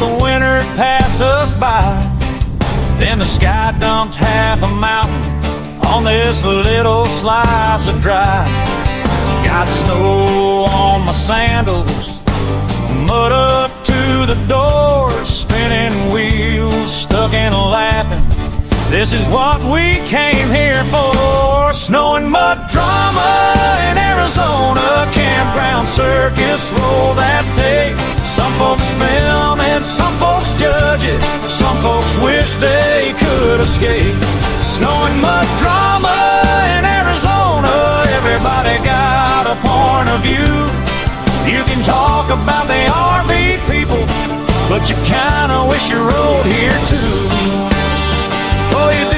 the winter pass us by. Then the sky dumped half a mountain on this little slice of dry. Got snow on my sandals, mud up to the doors, spinning wheels, stuck and laughing. This is what we came here for. Snow and mud drama in Arizona, campground circus, roll that tape. Some folks film it, some folks judge it, some folks wish they could escape. Snow and mud drama in Arizona, everybody got a point of view. You can talk about the RV people, but you kinda wish you rode here too. Oh, you do.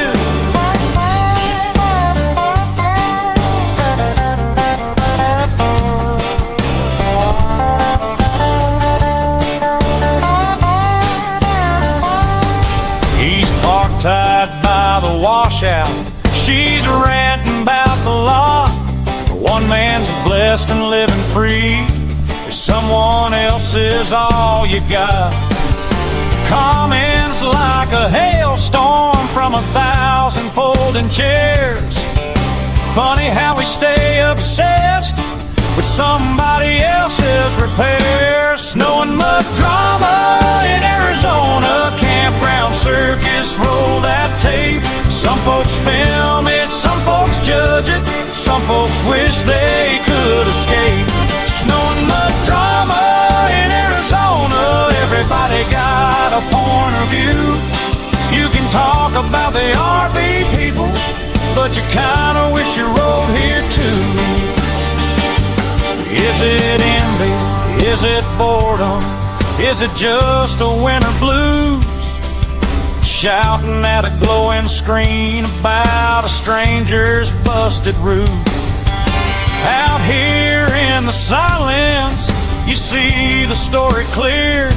He's parked tied by the washout. She's ranting about the law. One man's blessed and living free, if someone else is all you got. Comments like a hailstorm from 1,000 folding chairs. Funny how we stay obsessed with somebody else's repairs. Snow and mud drama in Arizona, campground circus, roll that tape. Some folks film it, some folks judge it, some folks wish they could escape. Snow and mud drama in Arizona, everybody got a point of view. You can talk about the RV people, but you kinda wish you rode here too. Is it envy? Is it boredom? Is it just a winter blues? Shouting at a glowing screen about a stranger's busted roof. Out here in the silence, you see the story clear.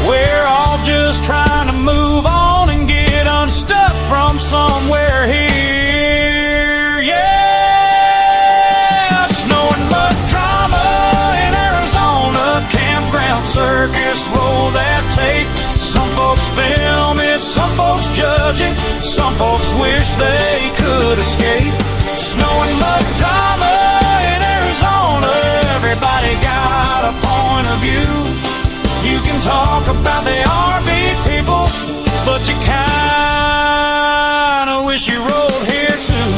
We're all just trying to move on and get unstuck from somewhere here. Yeah, snow and mud drama in Arizona, campground circus, roll that tape. Some folks film it, some folks judge it, some folks wish they could escape. Snow and mud drama in Arizona, everybody got a point of view. You can talk about the RV people, but you kinda wish you rode here too.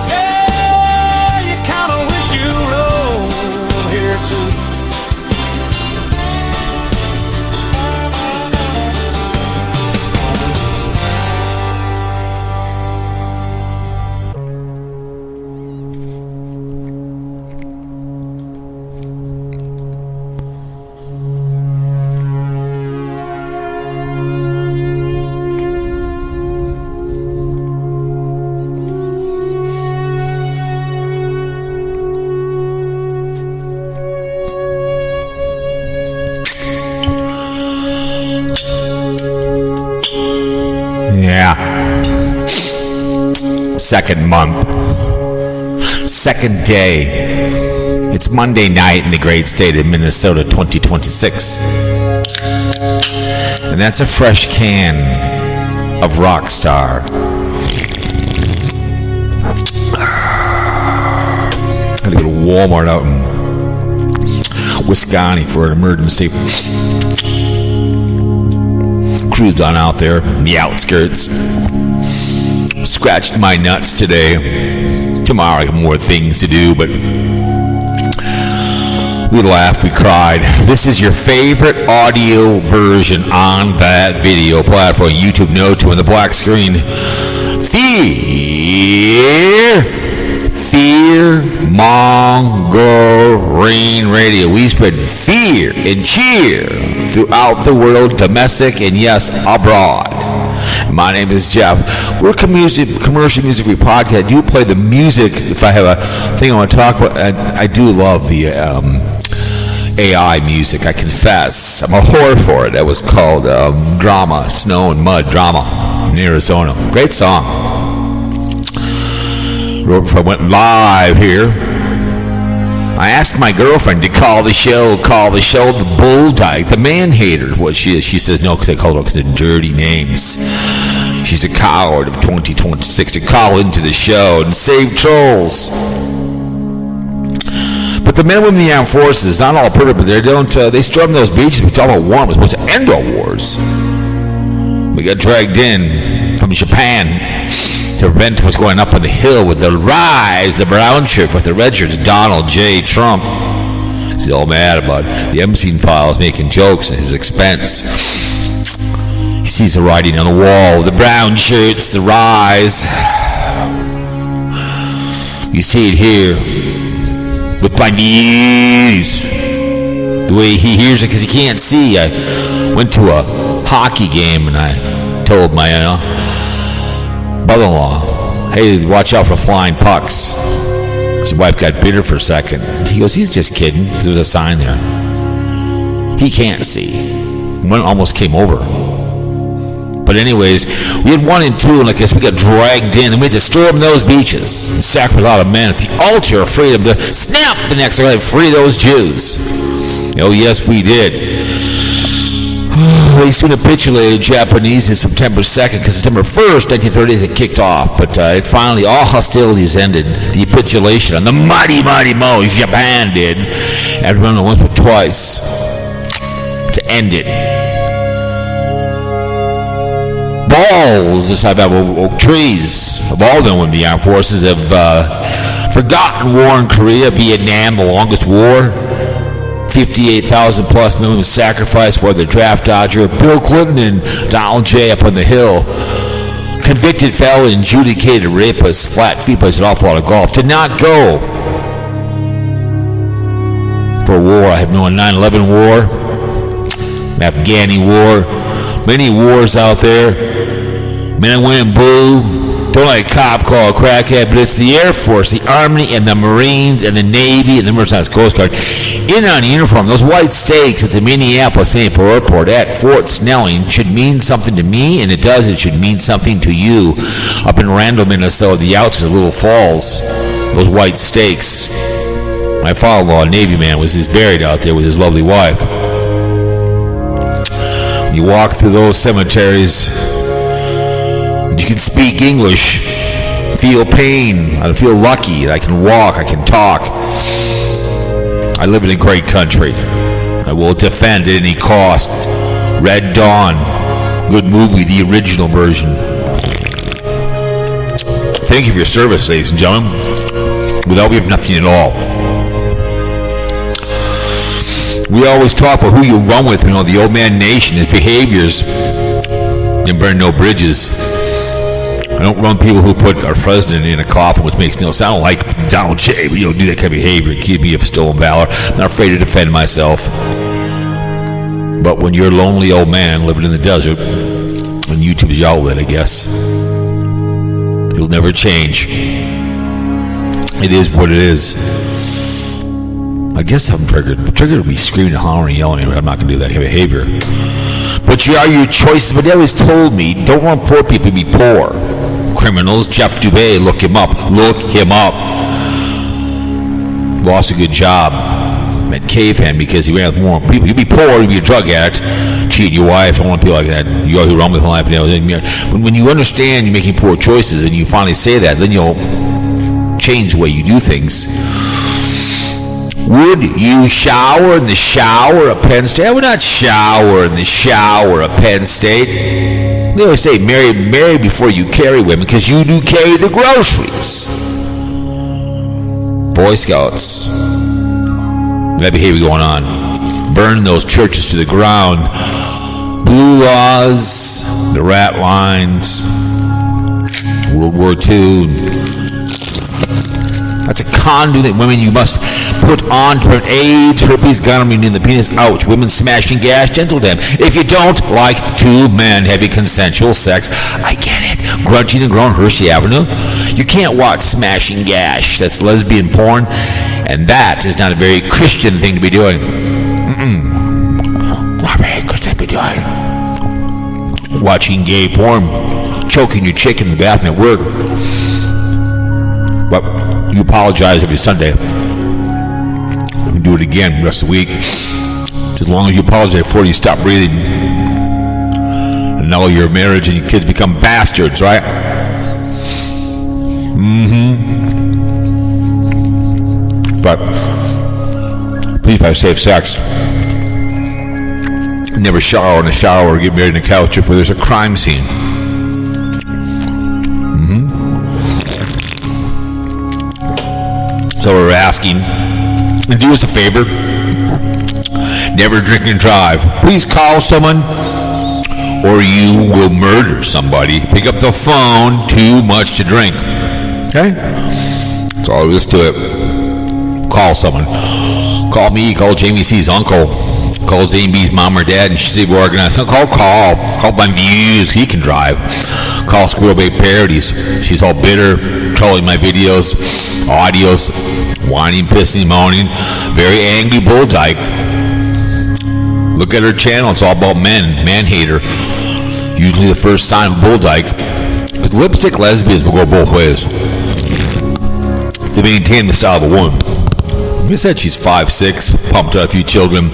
Yeah, you kinda wish you rode here too. Second month, second day. It's Monday night in the great state of Minnesota, 2026. And that's a fresh can of Rockstar. I had to go to Walmart out in Wisconsin for an emergency. Cruised on out there in the outskirts. Scratched my nuts today. Tomorrow I got more things to do, but we laughed, we cried. This is your favorite audio version on that video platform. YouTube No 2 on the black screen. Fear Mongering Radio. We spread fear and cheer throughout the world, domestic and yes, abroad. My name is Jeff. We're a commercial music free podcast. I do play the music if I have a thing I want to talk about. I do love the AI music, I confess. I'm a whore for it. That was called Drama, Snow and Mud Drama in Arizona. Great song. Wrote before I went live here. I asked my girlfriend to call the show the bull dyke, the man hater. What she is? She says no, because I called her because they're dirty names. She's a coward of 2026 to call into the show and save trolls. But the men and women in the armed forces, not all perfect, but they storm those beaches. We talk about war. We're supposed to end all wars. We got dragged in from Japan to prevent what's going up on the hill with the rise, the brown shirt with the red shirts, Donald J. Trump. He's all mad about the Epstein files making jokes at his expense. He sees the writing on the wall, the brown shirts, the rise. You see it here with BlindViews. The way he hears it because he can't see. I went to a hockey game and I told my brother-in-law, hey, watch out for flying pucks. His wife got bitter for a second. He goes, he's just kidding. There was a sign there. He can't see. One almost came over. But anyways, we had 1 and 2, and I guess we got dragged in, and we had to storm those beaches and sacrifice a lot of men at the altar of freedom to snap the next day and free those Jews. Oh, yes, we did. They soon capitulated Japanese on September 2nd, because September 1st, 1930, it kicked off. But finally, all hostilities ended. The capitulation on the mighty, mighty Mo, Japan did. And remember, once but twice to end it. Balls this time of oak trees of all known in the armed forces have forgotten war in Korea, Vietnam, the longest war. 58,000 plus men was sacrificed for the draft dodger Bill Clinton and Donald J. up on the hill. Convicted felon, adjudicated rapist, flat feet plays an awful lot of golf. Did not go for war. I have known 9/11 war, Afghani war, many wars out there. Men and women blue. Don't let a cop call a crackhead, but it's the Air Force, the Army, and the Marines, and the Navy, and the Mercedes Coast Guard. In on uniform, those white stakes at the Minneapolis-St. Paul Airport at Fort Snelling should mean something to me, and it does. It should mean something to you. Up in Randall, Minnesota, the outskirts of Little Falls, those white stakes. My father-in-law, a Navy man, was buried out there with his lovely wife. When you walk through those cemeteries, you can speak English, feel pain. I feel lucky that I can walk, I can talk. I live in a great country. I will defend at any cost. Red Dawn, good movie, the original version. Thank you for your service, ladies and gentlemen. Without we have nothing at all. We always talk about who you run with, the old man nation, his behaviors, and burn no bridges. I don't run people who put our president in a coffin, which makes no sound like Donald J. But you don't do that kind of behavior. Keep me of stolen valor. I'm not afraid to defend myself. But when you're a lonely old man living in the desert, and YouTube's your outlet, I guess, it'll never change. It is what it is. I guess I'm triggered. I'm triggered to be screaming, hollering, yelling, but I'm not going to do that kind of behavior. But you are your choices. But they always told me, don't want poor people to be poor. Criminals, Jeff Dubé, look him up. Look him up. Lost a good job at Caveman because he ran with more people. You'd be poor, you'd be a drug addict, cheat your wife. I don't want people like that. You who run with life. When you understand you're making poor choices and you finally say that, then you'll change the way you do things. Would you shower in the shower at Penn State? I would not shower in the shower at Penn State. They always say, marry before you carry women, because you do carry the groceries. Boy Scouts, that behavior going on. Burn those churches to the ground. Blue laws, the rat lines, World War II. That's a conduit that women you must put on to prevent AIDS, herpes, gonorrhea in the penis. Ouch. Women smashing gas, gentle them. If you don't like two men having consensual sex, I get it. Grunting and groan, Hershey Avenue. You can't watch smashing gas. That's lesbian porn. And that is not a very Christian thing to be doing. Not very Christian to be doing. Watching gay porn. Choking your chick in the bathroom at work. But you apologize every Sunday. do it again the rest of the week. As long as you apologize before you stop breathing. And now your marriage and your kids become bastards, right? But please have safe sex. Never shower in a shower or get married in a couch if there's a crime scene. So we're asking, and do us a favor, never drink and drive. Please call someone or you will murder somebody. Pick up the phone, too much to drink. Okay? That's all there is to it. Call someone. Call me, call Jamie C's uncle, call Zane B's mom or dad, and she's organized. Call BlindViews, he can drive. Call Squirrel Parodies. She's all bitter, trolling my videos, audios, whining, pissing, moaning. Very angry bull dyke. Look at her channel. It's all about men. Man hater. Usually the first sign of bull dyke. Because lipstick lesbians will go both ways. They maintain the style of a woman. Like I said, she's 5'6", pumped out a few children.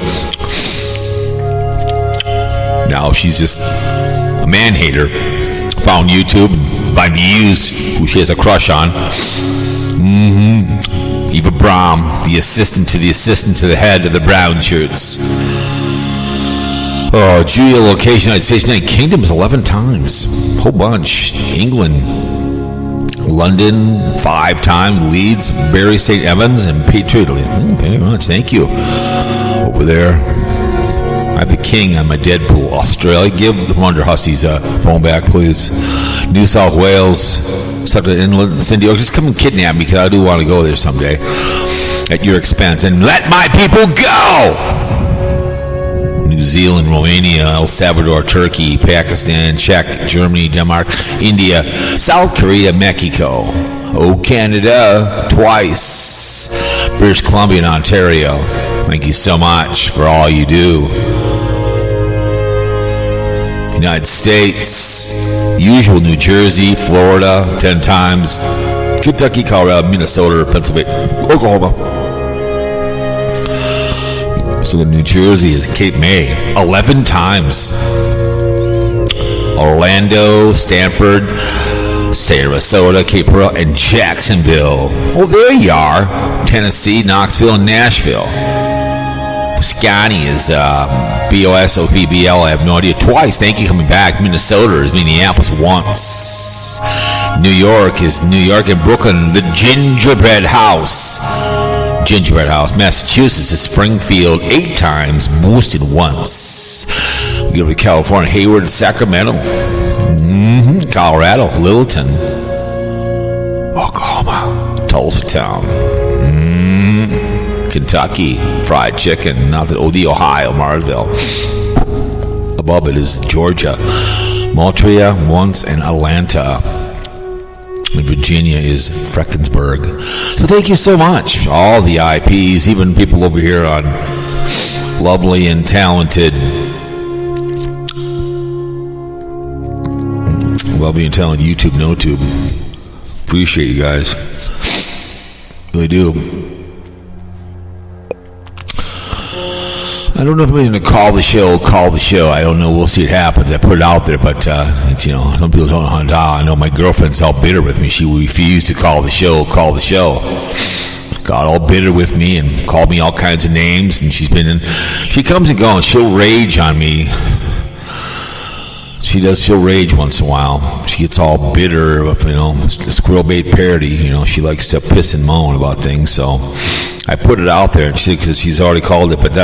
Now she's just a man hater. Found YouTube and BlindViews, who she has a crush on. Eva Braun, the assistant to the head of the brown shirts. Oh, Julia location, United States, United Kingdom is 11 times. Whole bunch. England, London, 5 times. Leeds, Bury St. Evans, and Patriot. Thank you very much. Thank you. Over there. I have a king on my Deadpool. Australia, give the Wonder Hussies a phone back, please. New South Wales, Sutton Inland, San Diego. Just come and kidnap me because I do want to go there someday at your expense. And let my people go! New Zealand, Romania, El Salvador, Turkey, Pakistan, Czech, Germany, Denmark, India, South Korea, Mexico. Oh, Canada, twice. British Columbia and Ontario. Thank you so much for all you do. United States, usual New Jersey, Florida, 10 times. Kentucky, Colorado, Minnesota, Pennsylvania, Oklahoma. So the New Jersey is Cape May, 11 times. Orlando, Stanford, Sarasota, Cape Pearl, and Jacksonville. Oh, there you are. Tennessee, Knoxville, and Nashville. Wisconsin is BOSOPBL. I have no idea. Twice. Thank you coming back. Minnesota is Minneapolis once. New York is New York and Brooklyn. The Gingerbread House. Massachusetts is Springfield 8 times. Boston once. We go to California, Hayward, Sacramento. Colorado, Littleton. Oklahoma, Tulsa Town. Kentucky, Fried Chicken, the Ohio, Marsville. Above it is Georgia, Montreal once, and Atlanta. And Virginia is Freckensburg. So thank you so much, all the IPs, even people over here on lovely and talented, YouTube, NoTube. Appreciate you guys. Really do. I don't know if I'm going to call the show. I don't know. We'll see what happens. I put it out there, but, some people don't know how to dial. I know my girlfriend's all bitter with me. She refused to call the show. Got all bitter with me and called me all kinds of names, and she comes and goes. She'll rage on me. She'll rage once in a while. She gets all bitter, the Squirrel Bait parody. She likes to piss and moan about things, so I put it out there because she's already called it, but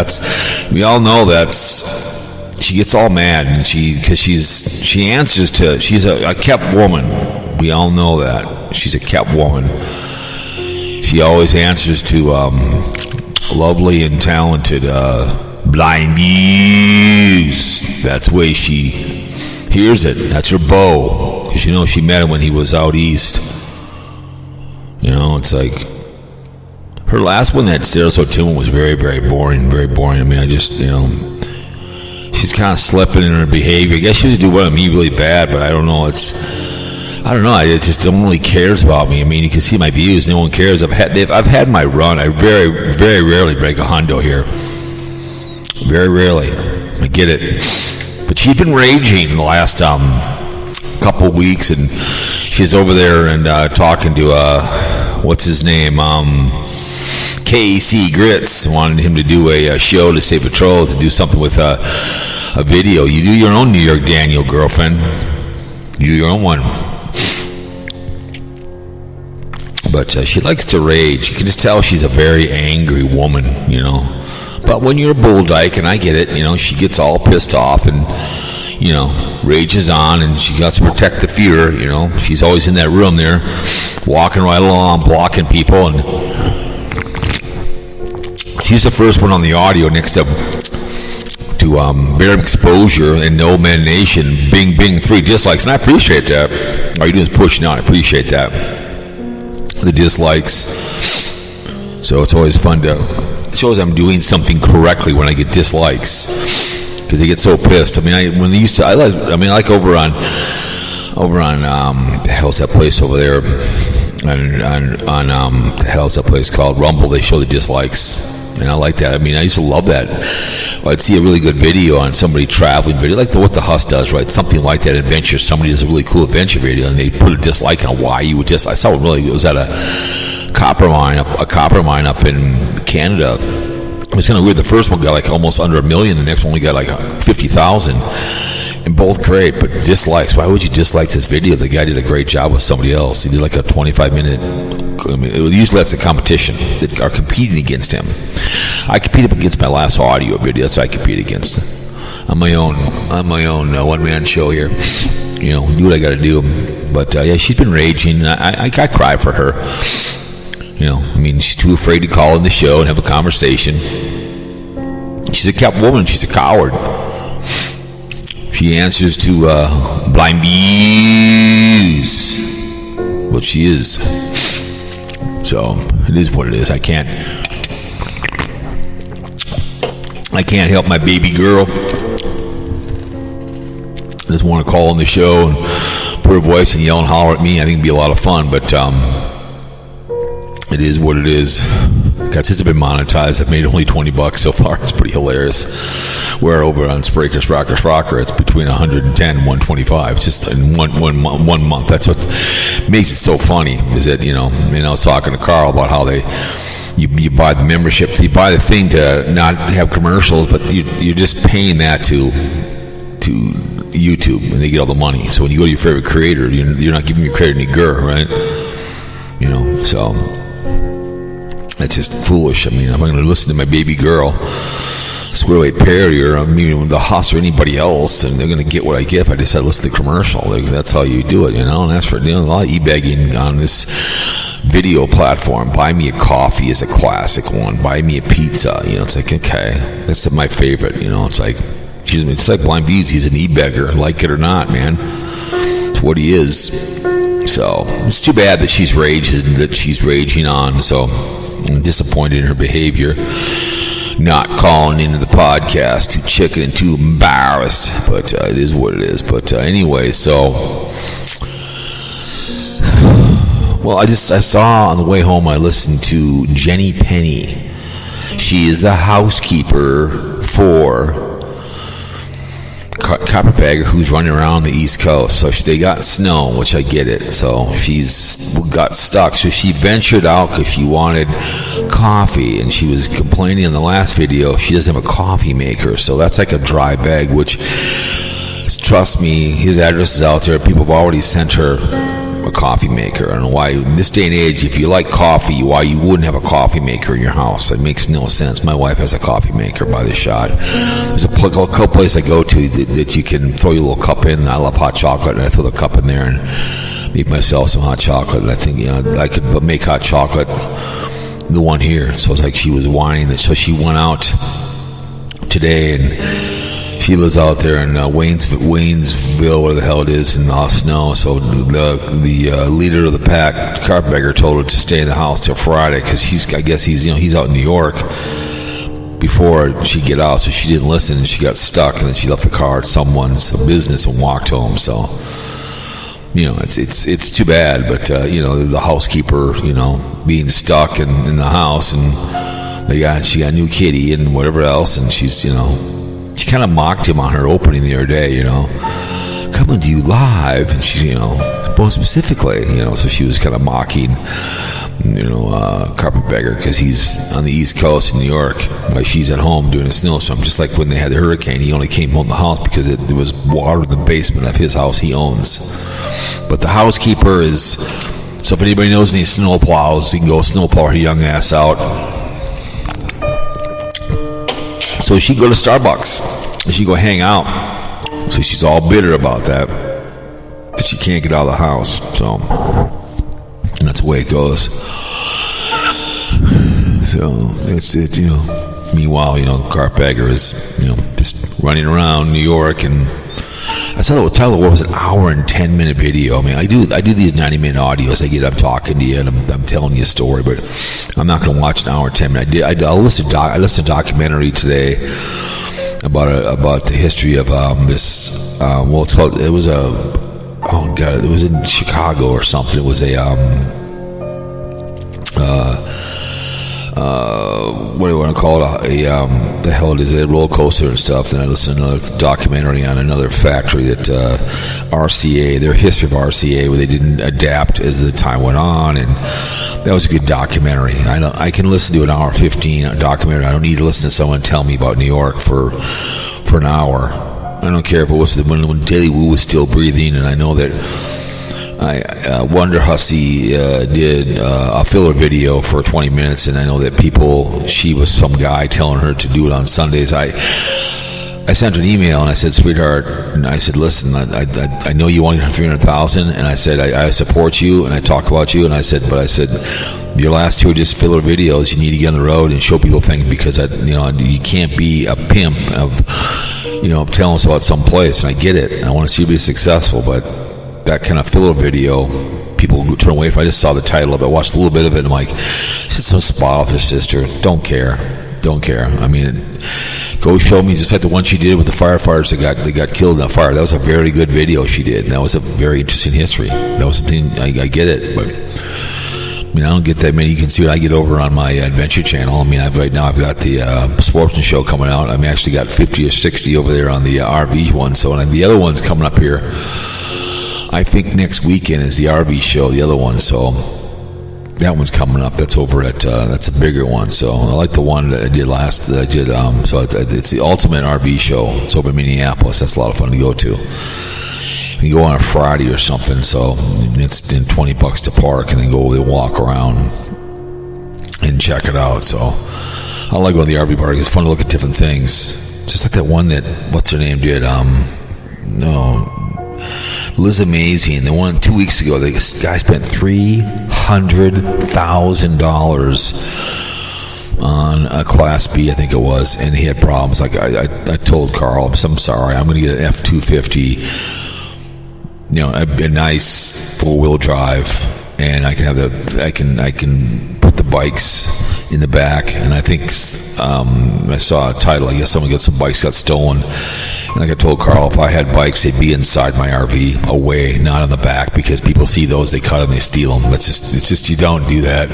we all know she gets all mad, and she answers to, she's a kept woman. We all know that. She's a kept woman. She always answers to lovely and talented BlindViews. That's the way she hears it. That's her beau, because she met him when he was out east. It's like her last one, that Sarasota Tune, was very, very boring. Very boring. I mean, she's kind of slipping in her behavior. I guess she was doing what I mean really bad, but I don't know. I don't know. It just no one really cares about me. I mean, you can see my views. No one cares. I've had my run. I very, very rarely break a hundo here. Very rarely. I get it. But she's been raging the last couple of weeks, and she's over there and talking to what's his name, KC Grits. Wanted him to do a show to State Patrol, to do something with a video. You do your own New York Daniel, girlfriend. You do your own one. But she likes to rage. You can just tell she's a very angry woman, you know. But when you're a bull dyke, and I get it, you know, she gets all pissed off and, you know, rages on, and she got to protect the Führer, you know. She's always in that room there, walking right along, blocking people, and she's the first one on the audio next to Bare Exposure and No Man Nation, Bing Bing 3 dislikes, and I appreciate that. All you do is push now. I appreciate that. The dislikes. So it's always fun to shows I'm doing something correctly when I get dislikes, because they get so pissed. I mean, I like over on the hell's that place over there on the hell's that place called Rumble. They show the dislikes, and I like that. I mean, I used to love that. I'd see a really good video on somebody traveling video, like what the Huss does, right? Something like that, adventure. Somebody does a really cool adventure video, and they put a dislike on why you would dislike. I saw it really. It was at a copper mine up in Canada. It was kind of weird. The first one got like almost under 1 million. The next one only got like 50,000. And both great, but dislikes. Why would you dislike this video? The guy did a great job with somebody else. He did like a 25-minute. I mean, usually that's the competition that are competing against him. I competed against my last audio video. That's what I compete against. On my own one-man show here. You know, do what I got to do. But yeah, she's been raging. I cry for her. You know, I mean, she's too afraid to call in the show and have a conversation. She's a kept woman. She's a coward. She answers to BlindViews. Well, she is. So it is what it is. I can't help my baby girl. I just want to call on the show and put her voice and yell and holler at me. I think it'd be a lot of fun, but it is what it is. God, since I've been monetized, I've made only $20 so far. It's pretty hilarious. Where over on Spreaker, it's between 110 and 125, just in one month. That's what makes it so funny. Is that, you know? I mean, I was talking to Carl about how you buy the membership, you buy the thing to not have commercials, but you're just paying that to YouTube, and they get all the money. So when you go to your favorite creator, you're not giving your creator any gur, right? You know, so. That's just foolish. I mean, I'm going to listen to my baby girl, Squirrel Parody, or the Huss or anybody else, and they're going to get what I get if I decide to listen to the commercial. That's how you do it, you know. And that's for a lot of e-begging on this video platform. Buy me a coffee is a classic one. Buy me a pizza. You know, it's like, okay, that's my favorite. You know, it's like, excuse me, it's like BlindViews. He's an e-beggar, like it or not, man. It's what he is. So it's too bad that she's raging on. So I'm disappointed in her behavior, not calling into the podcast, too chicken and too embarrassed, but it is what it is. But anyway, so well, I saw on the way home, I listened to Jenny Penny. She is the housekeeper for Carpetbagger who's running around the East Coast. So they got snow, which I get it. So she's got stuck. So she ventured out because she wanted coffee, and she was complaining in the last video she doesn't have a coffee maker. So that's like a dry bag, which, trust me, his address is out there. People have already sent her a coffee maker. I don't know why in this day and age, if you like coffee, why you wouldn't have a coffee maker in your house. It makes no sense. My wife has a coffee maker by the shot. There's a couple places I go to that you can throw your little cup in. I love hot chocolate, and I throw the cup in there and make myself some hot chocolate. And I think, you know, I could make hot chocolate, the one here. So it's like she was whining that. So she went out today, and she lives out there in Waynesville, where the hell it is, in the snow. So the leader of the pack, Carpetbagger, told her to stay in the house till Friday because he's out in New York before she get out. So she didn't listen, and she got stuck, and then she left the car at someone's business and walked home. So it's too bad, but the housekeeper, being stuck in the house, and she got a new kitty and whatever else, and she's, she kind of mocked him on her opening the other day, coming to you live, and she, most specifically, so she was kind of mocking, Carpetbagger, because he's on the East Coast in New York, like she's at home doing a snowstorm, just like when they had the hurricane. He only came home to the house because there was water in the basement of his house he owns. But the housekeeper is, so if anybody knows any snow plows, you can go snowplow her young ass out. So she go to Starbucks and she go hang out. So she's all bitter about that she can't get out of the house. So, and that's the way it goes. So that's it, Meanwhile, Carpetbagger is, just running around New York, and I saw the title. What was it? An hour and 10-minute video. I mean, I do these 90-minute audios. I'm talking to you and I'm telling you a story, but I'm not going to watch an hour and 10 minutes. I listened to a documentary today about the history of this. It's called. It was it was in Chicago or something. It was what do you want to call it? The hell it is, a roller coaster and stuff. Then I listened to another documentary on another factory that RCA, their history of RCA, where they didn't adapt as the time went on, and that was a good documentary. I can listen to an hour 15 documentary. I don't need to listen to someone tell me about New York for an hour. I don't care if it was when Daily Woo was still breathing, and I know that Wonder Hussy did a filler video for 20 minutes, and I know that she was some guy telling her to do it on Sundays. I sent her an email and I said, sweetheart, and I said, listen, I know you want 300,000, and I said, I support you and I talk about you, and I said, your last two are just filler videos. You need to get on the road and show people things, because you can't be a pimp of telling us about some place. And I get it. I want to see you be successful, but that kind of filler video, people turn away from. I just saw the title of it, watched a little bit of it, and I'm like, she's so spoiled with her sister. Don't care. I mean, go show me, just like the one she did with the firefighters that got killed in the fire. That was a very good video she did, and that was a very interesting history. That was something, I get it, but I don't get that many. You can see what I get over on my adventure channel. Right now I've got the sportsman show coming out. I've actually got 50 or 60 over there on the RV one. So, and the other one's coming up here. I think next weekend is the RV show, the other one. So that one's coming up. That's over at that's a bigger one. So I like the one that I did last. So it's the ultimate RV show. It's over in Minneapolis. That's a lot of fun to go to. You go on a Friday or something, so it's $20 to park, and then go and walk around and check it out. So I like going to the RV park. It's fun to look at different things. Just like that one that, what's her name, did? Liz Amazing. The one 2 weeks ago, this guy spent $300,000 on a Class B, I think it was, and he had problems. Like I told Carl, I'm sorry, I'm going to get an F-250. A nice 4-wheel drive, and I can have I can put the bikes in the back. And I think I saw a title. I guess some bikes got stolen. And like I told Carl, if I had bikes, they'd be inside my RV, away, not on the back, because people see those, they cut them, they steal them. It's just you don't do that.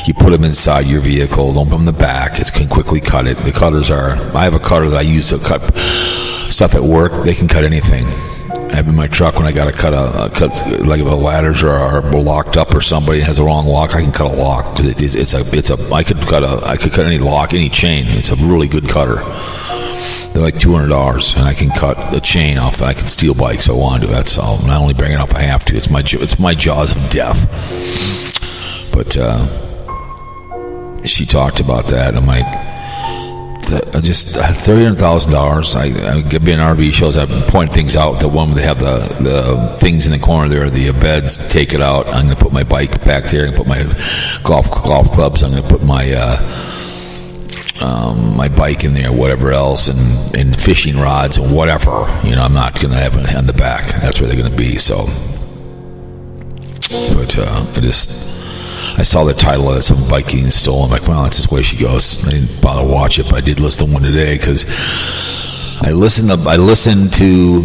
You put them inside your vehicle. Don't put them in the back. It can quickly cut it. The cutters I have a cutter that I use to cut stuff at work. They can cut anything. I have in my truck when I got to cut like if a ladders are locked up, or somebody has a wrong lock, I can cut a lock, because I could cut any lock, any chain. It's a really good cutter. They're like $200, and I can cut a chain off, and I can steal bikes if I want to do that. So I'm not only bringing it up, I have to. It's my jaws of death. But she talked about that. I'm like, just $300,000. I get in RV shows. I point things out. The one where they have the things in the corner there, the beds. Take it out. I'm going to put my bike back there. I'm going to put my golf clubs. I'm going to put my my bike in there, whatever else, and fishing rods and whatever. I'm not going to have it on the back. That's where they're going to be. So, but I saw the title of it, some bike getting stolen. I'm like, well, that's just the way she goes. I didn't bother to watch it, but I did listen to one today, because I listened to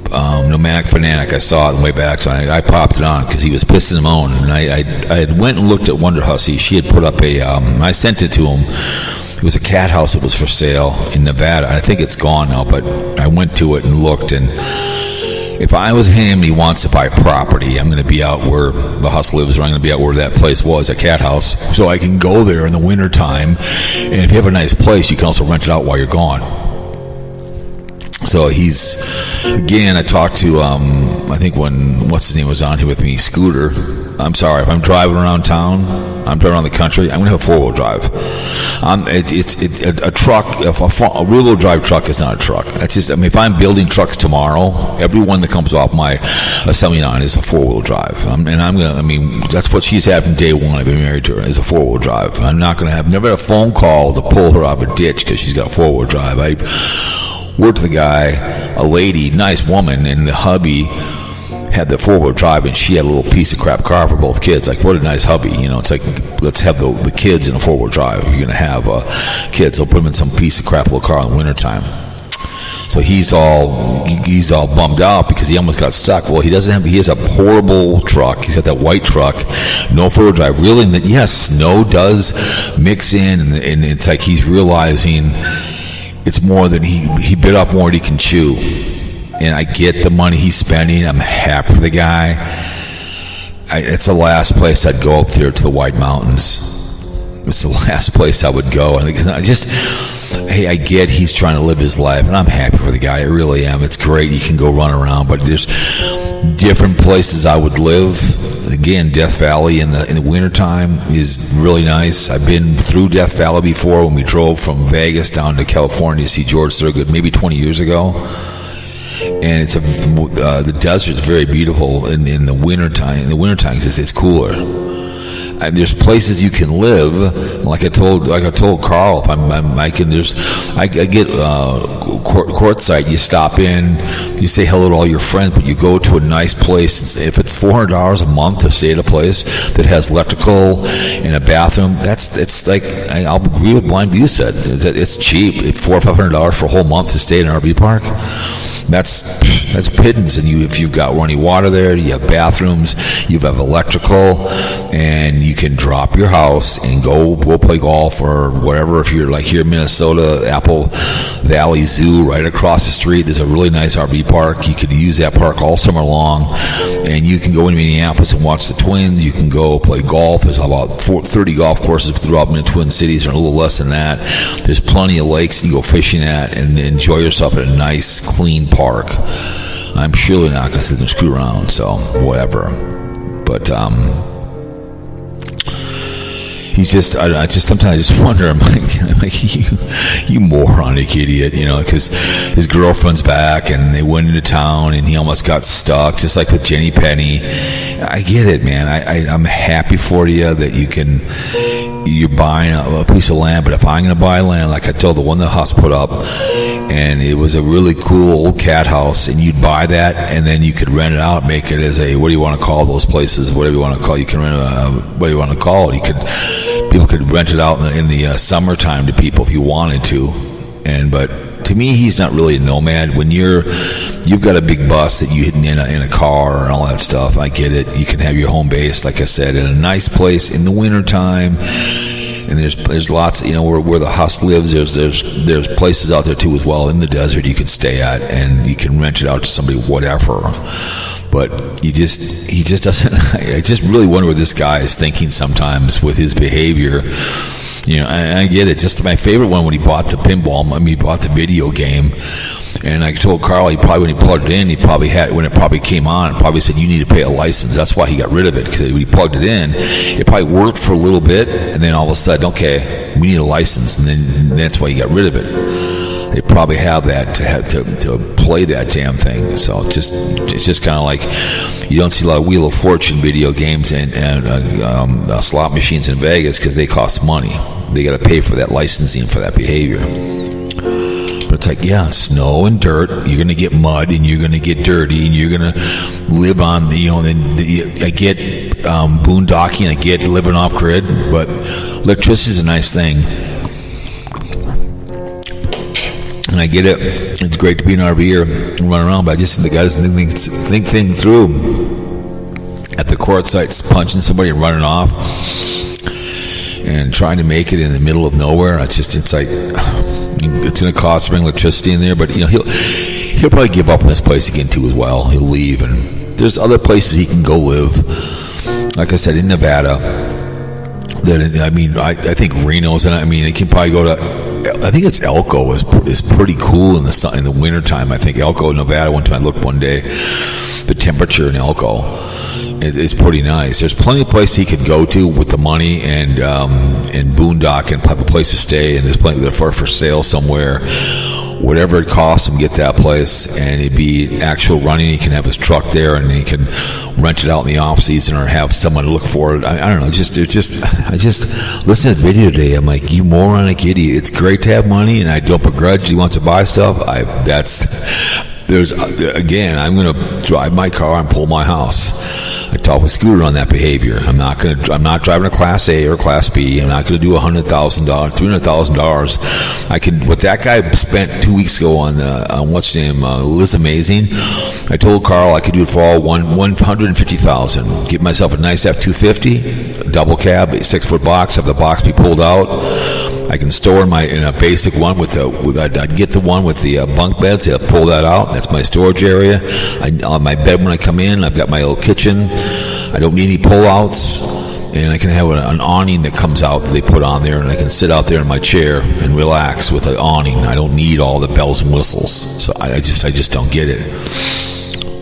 Nomadic Fanatic. I saw it on the way back, so I popped it on because he was pissing him on. And I had went and looked at Wonder Hussy. She had put up I sent it to him. It was a cat house that was for sale in Nevada. I think it's gone now, but I went to it and looked, and if I was him, he wants to buy property. I'm going to be out where the Huss lives, or I'm going to be out where that place was, a cat house, so I can go there in the wintertime. And if you have a nice place, you can also rent it out while you're gone. So I talked to, I think what's his name was on here with me, Scooter. I'm sorry, if I'm driving around town, I'm driving around the country, I'm going to have a 4-wheel drive. A truck, a rear-wheel drive truck is not a truck. That's just, if I'm building trucks tomorrow, every one that comes off my assembly line is a 4-wheel drive. That's what she's had from day one. I've been married to her, is a 4-wheel drive. I'm not going to never had a phone call to pull her out of a ditch because she's got a 4-wheel drive. I worked with a guy, a lady, nice woman, and the hubby had the 4-wheel drive, and she had a little piece of crap car for both kids. Like, what a nice hubby, It's like, let's have the kids in a 4-wheel drive. If you're going to have kids, they'll put them in some piece of crap little car in the wintertime. So he's all bummed out because he almost got stuck. Well, he has a horrible truck. He's got that white truck, no 4-wheel drive. Realizing that, yes, snow does mix in, and it's like he's realizing it's more than he bit off more than he can chew. And I get the money he's spending. I'm happy for the guy. It's the last place I'd go up there to the White Mountains. It's the last place I would go. And I get he's trying to live his life, and I'm happy for the guy. I really am. It's great. You can go run around, but there's different places I would live. Again, Death Valley in the wintertime is really nice. I've been through Death Valley before when we drove from Vegas down to California to see George Thorogood maybe 20 years ago. And it's the desert's very beautiful in the wintertime. In the wintertime, it's cooler. And there's places you can live, like I told Carl. If I get courtside. You stop in, you say hello to all your friends, but you go to a nice place. If it's $400 a month to stay at a place that has electrical and a bathroom, it's like, I'll agree with BlindViews said. It's cheap. $400 or $500 for a whole month to stay in an RV park. That's pittance. And if you've got running water there, you have bathrooms, you have electrical, and you can drop your house and go play golf or whatever. If you're like here in Minnesota, Apple Valley Zoo right across the street, there's a really nice RV park. You could use that park all summer long, and you can go into Minneapolis and watch the Twins. You can go play golf. There's about 30 golf courses throughout the Twin Cities, or a little less than that. There's plenty of lakes you can go fishing at and enjoy yourself at a nice, clean park. I'm surely not going to sit there and screw around, so whatever. But he's just, sometimes I just wonder, I'm like you moronic idiot, because his girlfriend's back and they went into town and he almost got stuck, just like with Jenny Penny. I get it, man. I'm happy for you that you're buying a piece of land, but if I'm going to buy land, like I told the one that Huss put up, and it was a really cool old cat house, and you'd buy that, and then you could rent it out, make it as a, what do you want to call those places, whatever you want to call it, you can rent what do you want to call it, people could rent it out in the summertime to people if you wanted to, but to me, he's not really a nomad. When you've got a big bus that you hit in a car and all that stuff, I get it. You can have your home base, like I said, in a nice place in the wintertime. And there's lots, where the Huss lives. There's places out there too as well in the desert you can stay at, and you can rent it out to somebody, whatever. But he just doesn't. I just really wonder what this guy is thinking sometimes with his behavior. And I get it. Just my favorite one when he bought the pinball. He bought the video game. And I told Carl, when he plugged it in, when it probably came on, it probably said, you need to pay a license. That's why he got rid of it, because when he plugged it in, it probably worked for a little bit, and then all of a sudden, okay, we need a license, and then that's why he got rid of it. They probably have that to play that damn thing. So it's just kind of like, you don't see a lot of Wheel of Fortune video games and slot machines in Vegas because they cost money. They got to pay for that licensing for that behavior. But it's like, yeah, snow and dirt. You're going to get mud, and you're going to get dirty, and you're going to live on I get boondocking, I get living off grid, but electricity is a nice thing. And I get it. It's great to be an RVer and run around, but I just think the guy doesn't think things through. At the court sites, punching somebody and running off, and trying to make it in the middle of nowhere. It's like it's going to cost to bring electricity in there, but he'll probably give up on this place again too as well. He'll leave, and there's other places he can go live. Like I said, in Nevada. I think Reno's, and he can probably go to. I think it's Elko is pretty cool in the wintertime. I think Elko, Nevada. One time I looked one day, the temperature in Elko, it's pretty nice. There's plenty of places he could go to with the money and boondock and have a place to stay. And there's plenty that are for sale somewhere. Whatever it costs him to get that place, and it'd be actual running. He can have his truck there, and he can rent it out in the off season, or have someone look for it. I don't know. I just listened to the video today. I'm like, you moronic idiot! It's great to have money, and I don't begrudge he wants to buy stuff. I'm gonna drive my car and pull my house. I talked with Scooter on that behavior. I'm not driving a Class A or Class B. I'm not going to do $100,000, $300,000. What that guy spent 2 weeks ago on what's his name, Liz Amazing. I told Carl I could do it for all $150,000. Get myself a nice F-250, double cab, 6-foot box. Have the box be pulled out. I can store in a basic one I'd get the one with the bunk beds. I'll pull that out. That's my storage area. On my bed when I come in, I've got my old kitchen. I don't need any pull-outs, and I can have an awning that comes out that they put on there, and I can sit out there in my chair and relax with an awning. I don't need all the bells and whistles, so I just don't get it.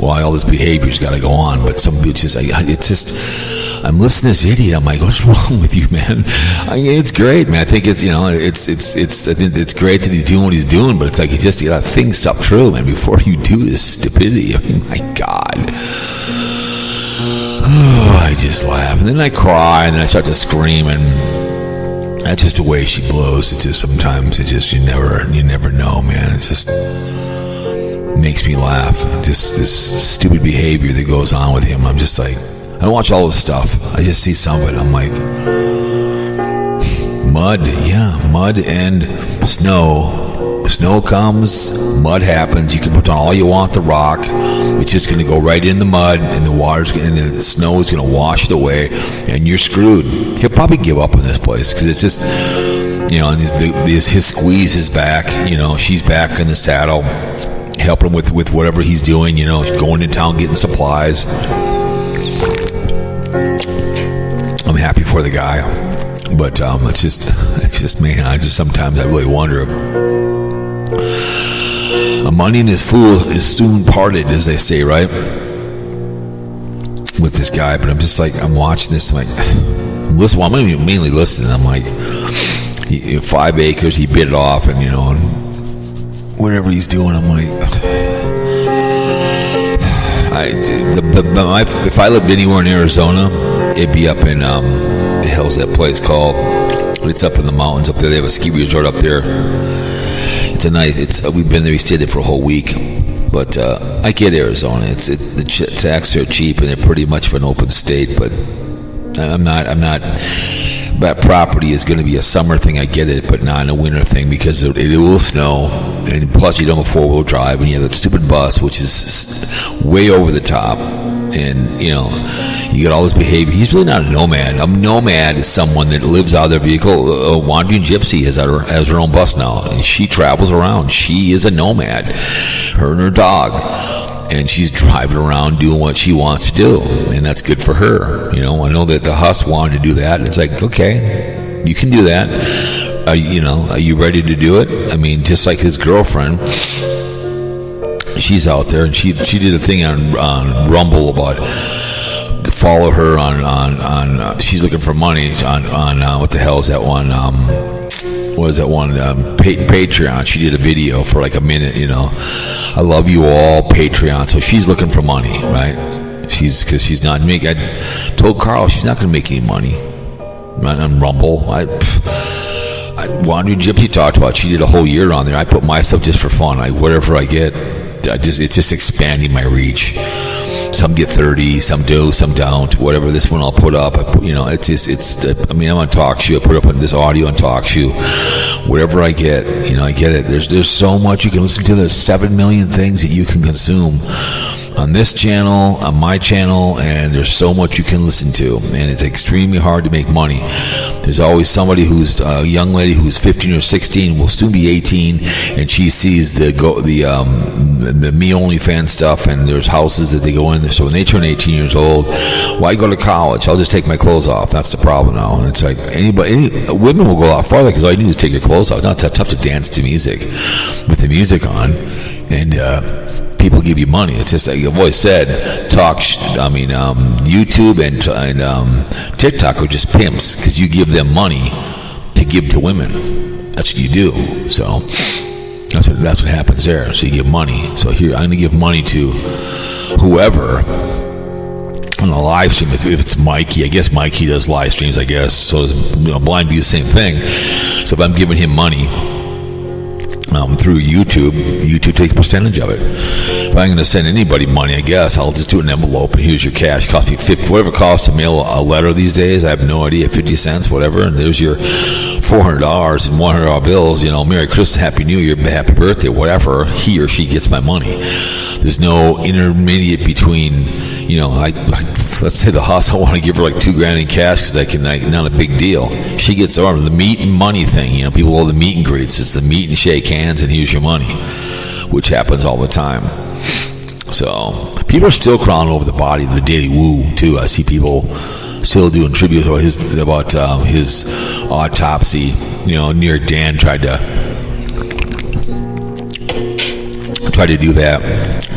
Why all this behavior's got to go on? But some bitches, I'm listening to this idiot. I'm like, what's wrong with you, man? It's great, man. I think it's great that he's doing what he's doing, but it's like you got to think stuff through, man, before you do this stupidity. My God. Oh, I just laugh, and then I cry, and then I start to scream, and that's just the way she blows. It's just sometimes you never know, man. It just makes me laugh. Just this stupid behavior that goes on with him. I'm just like, I don't watch all this stuff. I just see some of it. I'm like, mud and snow. Snow comes, mud happens. You can put on all you want the rock. It's just going to go right in the mud, and the snow is going to wash it away, and you're screwed. He'll probably give up on this place because it's just, and his squeeze is back. She's back in the saddle, helping him with whatever he's doing. Going to town getting supplies. I'm happy for the guy, but it's just man. Sometimes I really wonder. Money in his fool is soon parted, as they say, right? With this guy, but I'm just like, I'm watching this. I'm like, I'm mainly listening. I'm like, 5 acres, he bid it off, and and whatever he's doing, I'm like, if I lived anywhere in Arizona, it'd be up in the hell's that place called? It's up in the mountains up there. They have a ski resort up there. We've been there. We stayed there for a whole week, but I get Arizona. The taxes are cheap, and they're pretty much of an open state. But I'm not. That property is going to be a summer thing. I get it, but not a winter thing because it will snow, and plus you don't have a 4-wheel drive, and you have that stupid bus, which is way over the top. And you got all this behavior. He's really not a nomad. A nomad is someone that lives out of their vehicle. A wandering gypsy has her own bus now, and she travels around. She is a nomad, her and her dog, and she's driving around doing what she wants to do, and that's good for her. I know that the Huss wanted to do that, and it's like, okay, you can do that. Are you ready to do it? Just like his girlfriend. She's out there, and she did a thing on Rumble about follow her on she's looking for money on what the hell is that one? What is that one? Patreon. She did a video for like a minute. I love you all, Patreon. So she's looking for money, right? Because she's not making. I told Carl she's not going to make any money on Rumble. Wandering Gypsy talked about. She did a whole year on there. I put my stuff just for fun. Whatever I get. It's just expanding my reach. Some get 30, some do, some don't. Whatever. This one I'll put up. I mean, I'm on talk show. I put up on this audio on talk show. Whatever I get, I get it. There's so much you can listen to. There's 7 million things that you can consume on this channel, on my channel, and there's so much you can listen to, and it's extremely hard to make money. There's always somebody who's a young lady who's 15 or 16, will soon be 18, and she sees the Me Only fan stuff, and there's houses that they go in there. So when they turn 18 years old, why go to college? I'll just take my clothes off. That's the problem now. And it's like women will go a lot farther because all you need is take your clothes off. It's not that tough to dance to music with the music on, and people give you money. It's just like I've always said, YouTube and TikTok are just pimps because you give them money to give to women. That's what you do. So that's what happens there. So you give money. So here I'm going to give money to whoever on a live stream. If it's Mikey, I guess Mikey does live streams. I guess so. BlindViews, same thing. So if I'm giving him money through YouTube take a percentage of it. If I'm going to send anybody money, I guess I'll just do an envelope and here's your cash. Cost me whatever it costs to mail a letter these days. I have no idea, 50 cents, whatever. And there's your $400 and $100 bills. Merry Christmas, Happy New Year, Happy Birthday, whatever. He or she gets my money. There's no intermediate between. Let's say the hustle, I want to give her like $2,000 in cash because not a big deal. She gets over the meet and money thing. People love the meet and greets. It's the meet and shake hands and here's your money, which happens all the time. So people are still crawling over the body of the Daily Woo too. I see people still doing tribute about his autopsy. New York Dan tried to do that.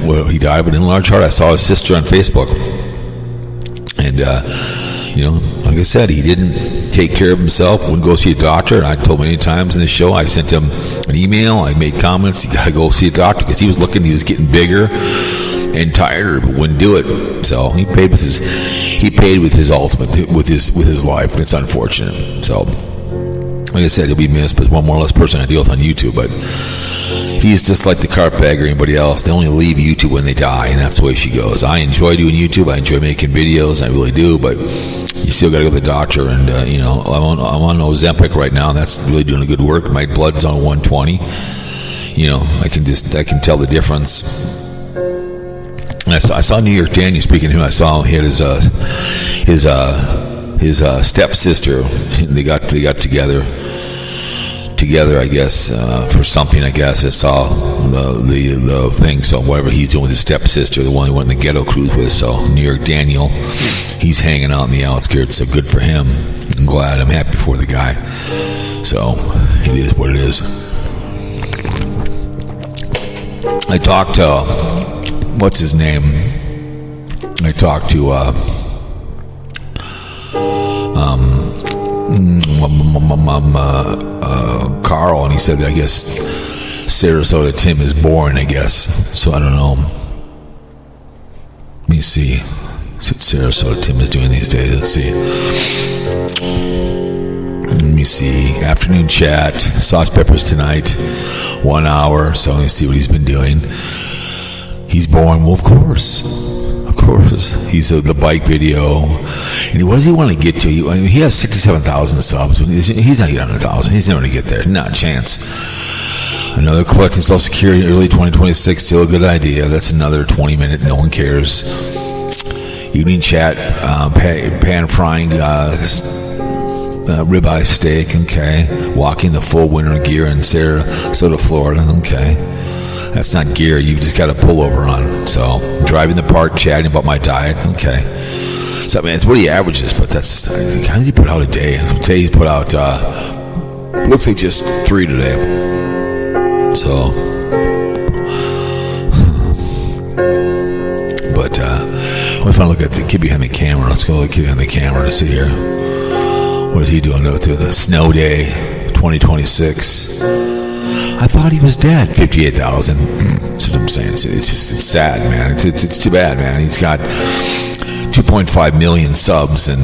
Well, he died of an enlarged heart. I saw his sister on Facebook. And, like I said, he didn't take care of himself, wouldn't go see a doctor. And I told him many times in the show, I sent him an email, I made comments, you got to go see a doctor because he was getting bigger and tired, but wouldn't do it. So he paid with his ultimate, with his life, and it's unfortunate. So, like I said, he'll be missed, but one more or less person I deal with on YouTube, but he's just like the carpetbagger or anybody else. They only leave YouTube when they die, and that's the way she goes. I enjoy doing YouTube. I enjoy making videos. I really do, but you still got to go to the doctor. And, I'm on Ozempic right now, and that's really doing a good work. My blood's on 120. I can tell the difference. And I saw New York Daniel speaking to him. I saw he had his stepsister. They got together, I guess, for something. I guess I saw the thing. So whatever he's doing with his stepsister, the one he went on the ghetto cruise with. So New York Daniel, he's hanging out in the outskirts. So good for him. I'm happy for the guy. So it is what it is. I talked to what's his name? I talked to Carl, and he said that I guess Sarasota Tim is born, I guess. So I don't know. Let me see what Sarasota Tim is doing these days. Let's see. Let me see. Afternoon chat. Sauce Peppers tonight. 1 hour. So let me see what he's been doing. He's born. Well, of course. He's the bike video. And what does he want to get to? He has 67,000 subs. He's not getting 100,000. He's never going to get there. Not a chance. Another collecting Social Security early 2026. Still a good idea. That's another 20-minute. No one cares. Evening chat. Pan frying ribeye steak. Okay. Walking the full winter gear in Sarasota, Florida. Okay. That's not gear. You've just got a pullover on. So, driving the park, chatting about my diet. Okay. So, it's what he averages, but that's, how does he put out a day? Today he put out, looks like just 3 today. So, but, I want to look at the kid behind the camera. Let's go look at the kid behind the camera to see here. What is he doing to the snow day 2026? I thought he was dead. 58,000. That's what I'm saying. It's sad, man. It's too bad, man. He's got 2.5 million subs and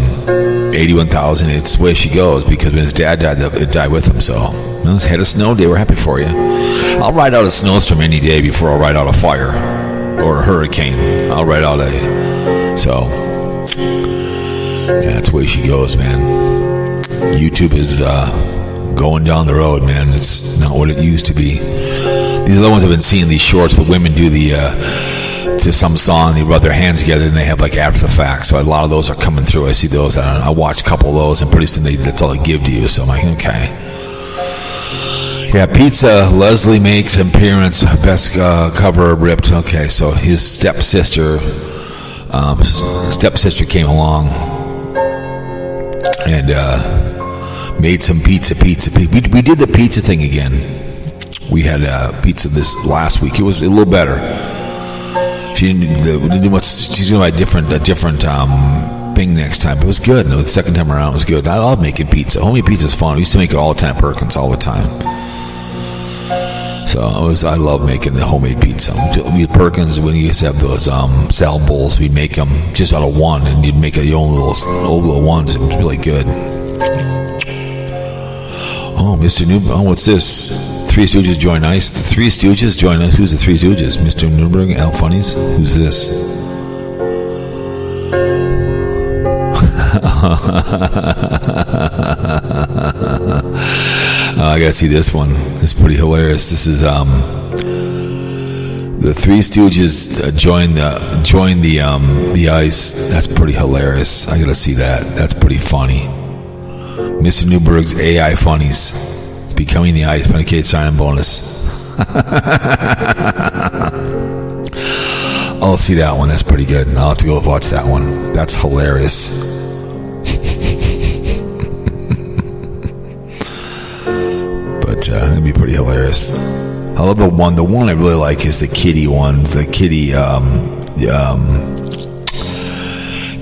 81,000. It's the way she goes because when his dad died, it died with him. So, had a snow day. We're happy for you. I'll ride out a snowstorm any day before I'll ride out a fire. or a hurricane. I'll write out a. So, yeah, that's the way she goes, man. YouTube is going down the road, man. It's not what it used to be. These other ones I've been seeing, these shorts, the women do to some song, they rub their hands together and they have like after the fact. So a lot of those are coming through. I see those. I watch a couple of those, and pretty soon that's all they give to you. So I'm like, okay. Yeah, Pizza. Leslie makes appearance. Best cover ripped. Okay, so his stepsister came along and made some pizza. We did the pizza thing again. We had pizza this last week. It was a little better. She didn't do much. She's gonna buy a different thing next time. But it was good. No, the second time around it was good. I love making pizza. Homemade pizza is fun. We used to make it all the time, Perkins, all the time. So I love making the homemade pizza. We at Perkins, when you used to have those salad bowls, we'd make them just out of one, and you'd make your own little ones. It was really good. Oh, Mr. New. Oh, what's this? Three Stooges join us. The Three Stooges join us. Who's the Three Stooges? Mr. Newberg, Al Funnies? Who's this? I gotta see this one. It's pretty hilarious. This is the Three Stooges join the ice. That's pretty hilarious. I gotta see that. That's pretty funny. Mr. Newberg's AI Funnies. Becoming the ice. Funny sign-in bonus. I'll see that one. That's pretty good. I'll have to go watch that one. That's hilarious. But it'd be pretty hilarious. I love the one. The one I really like is the kitty one. The kitty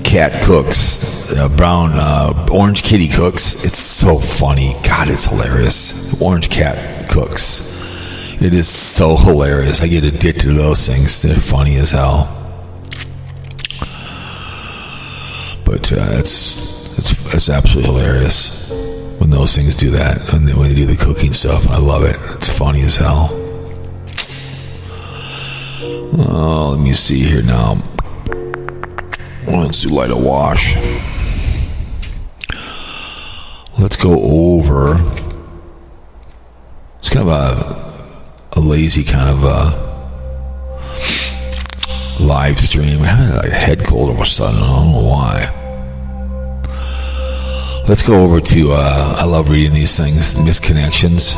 cat cooks. Brown orange kitty cooks. It's so funny. God, it's hilarious. Orange cat cooks. It is so hilarious. I get addicted to those things. They're funny as hell. But it's absolutely hilarious when those things do that. When they do the cooking stuff, I love it. It's funny as hell. Oh, let me see here now. Let's do light a wash. Let's go over. It's kind of a lazy kind of live stream. I had like a head cold all of a sudden. I don't know why. Let's go over to. I love reading these things. Misconnections.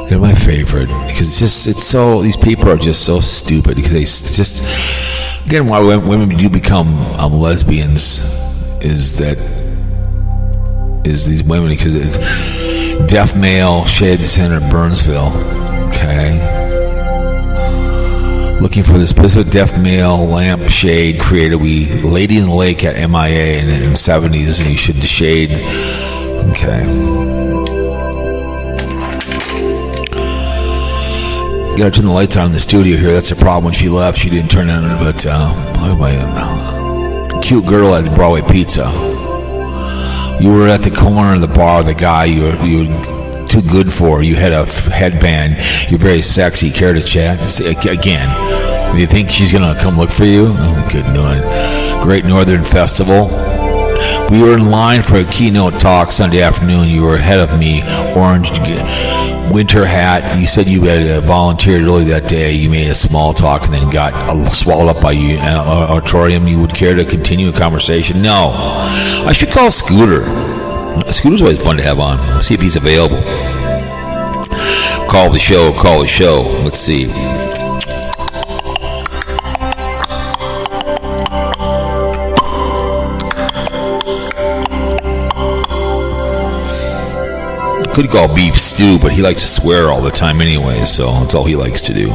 They're my favorite because it's so. These people are just so stupid because they just. Again, why women do become lesbians is these women, because it's deaf male, shade center, Burnsville. Okay. Looking for the specific deaf male lamp shade created. We Lady in the Lake at MIA in the 70s, and you should shade. Okay. Gotta turn the lights on in the studio here. That's the problem. When she left, she didn't turn it on. But cute girl at Broadway Pizza. You were at the corner of the bar. The guy you were too good for. You had a headband. You're very sexy. Care to chat? Again, do you think she's gonna come look for you? Oh, good Lord. Great Northern Festival. We were in line for a keynote talk Sunday afternoon. You were ahead of me. Orange winter hat. You said you had volunteered early that day. You made a small talk and then got swallowed up by you an auditorium. You would care to continue a conversation? No. I should call Scooter. Scooter's always fun to have on. See if he's available. Call the show. Let's see. Could call beef stew, but he likes to swear all the time anyway, so that's all he likes to do.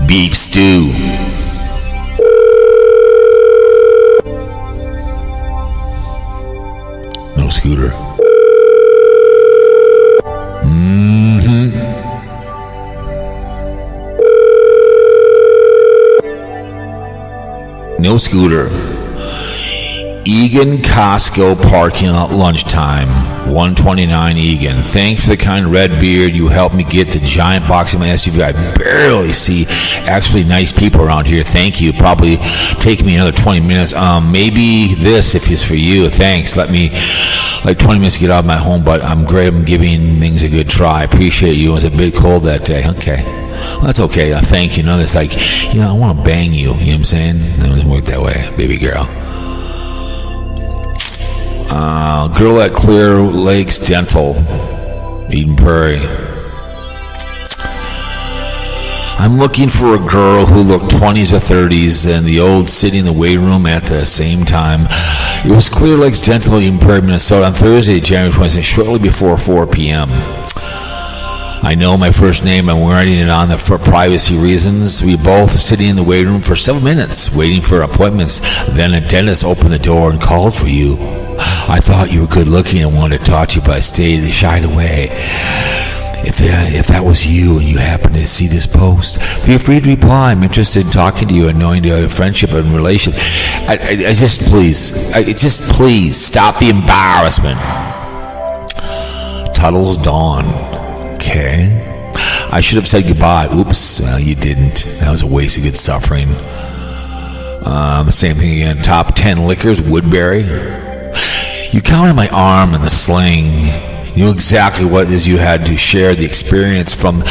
Beef stew. No Scooter. No Scooter. Egan Costco parking lot lunchtime, 129 Egan. Thanks for the kind red beard. You helped me get the giant box in my SUV. I barely see actually nice people around here. Thank you. Probably take me another 20 minutes. Maybe this if it's for you. Thanks. Let me like 20 minutes to get out of my home, but I'm great. I'm giving things a good try. I appreciate you. It was a bit cold that day. Okay. Well, that's okay. Thank you. It's like, I want to bang you. You know what I'm saying? It doesn't work that way, baby girl. Girl at Clear Lakes Dental, Eden Prairie. I'm looking for a girl who looked 20s or 30s and the old sitting in the weight room at the same time. It was Clear Lakes Dental, Eden Prairie, Minnesota on Thursday, January 26th, shortly before 4 p.m. I know my first name. I'm writing it on for privacy reasons. We both sitting in the waiting room for 7 minutes, waiting for appointments. Then a dentist opened the door and called for you. I thought you were good looking and wanted to talk to you, but I shied away. If that was you and you happen to see this post, feel free to reply. I'm interested in talking to you and knowing your friendship and relation. Please stop the embarrassment. Tuttle's Dawn. Okay. I should have said goodbye. Oops. Well, you didn't. That was a waste of good suffering. Same thing again. Top 10 liquors. Woodbury. You counted my arm in the sling. You knew exactly what it is you had to share the experience from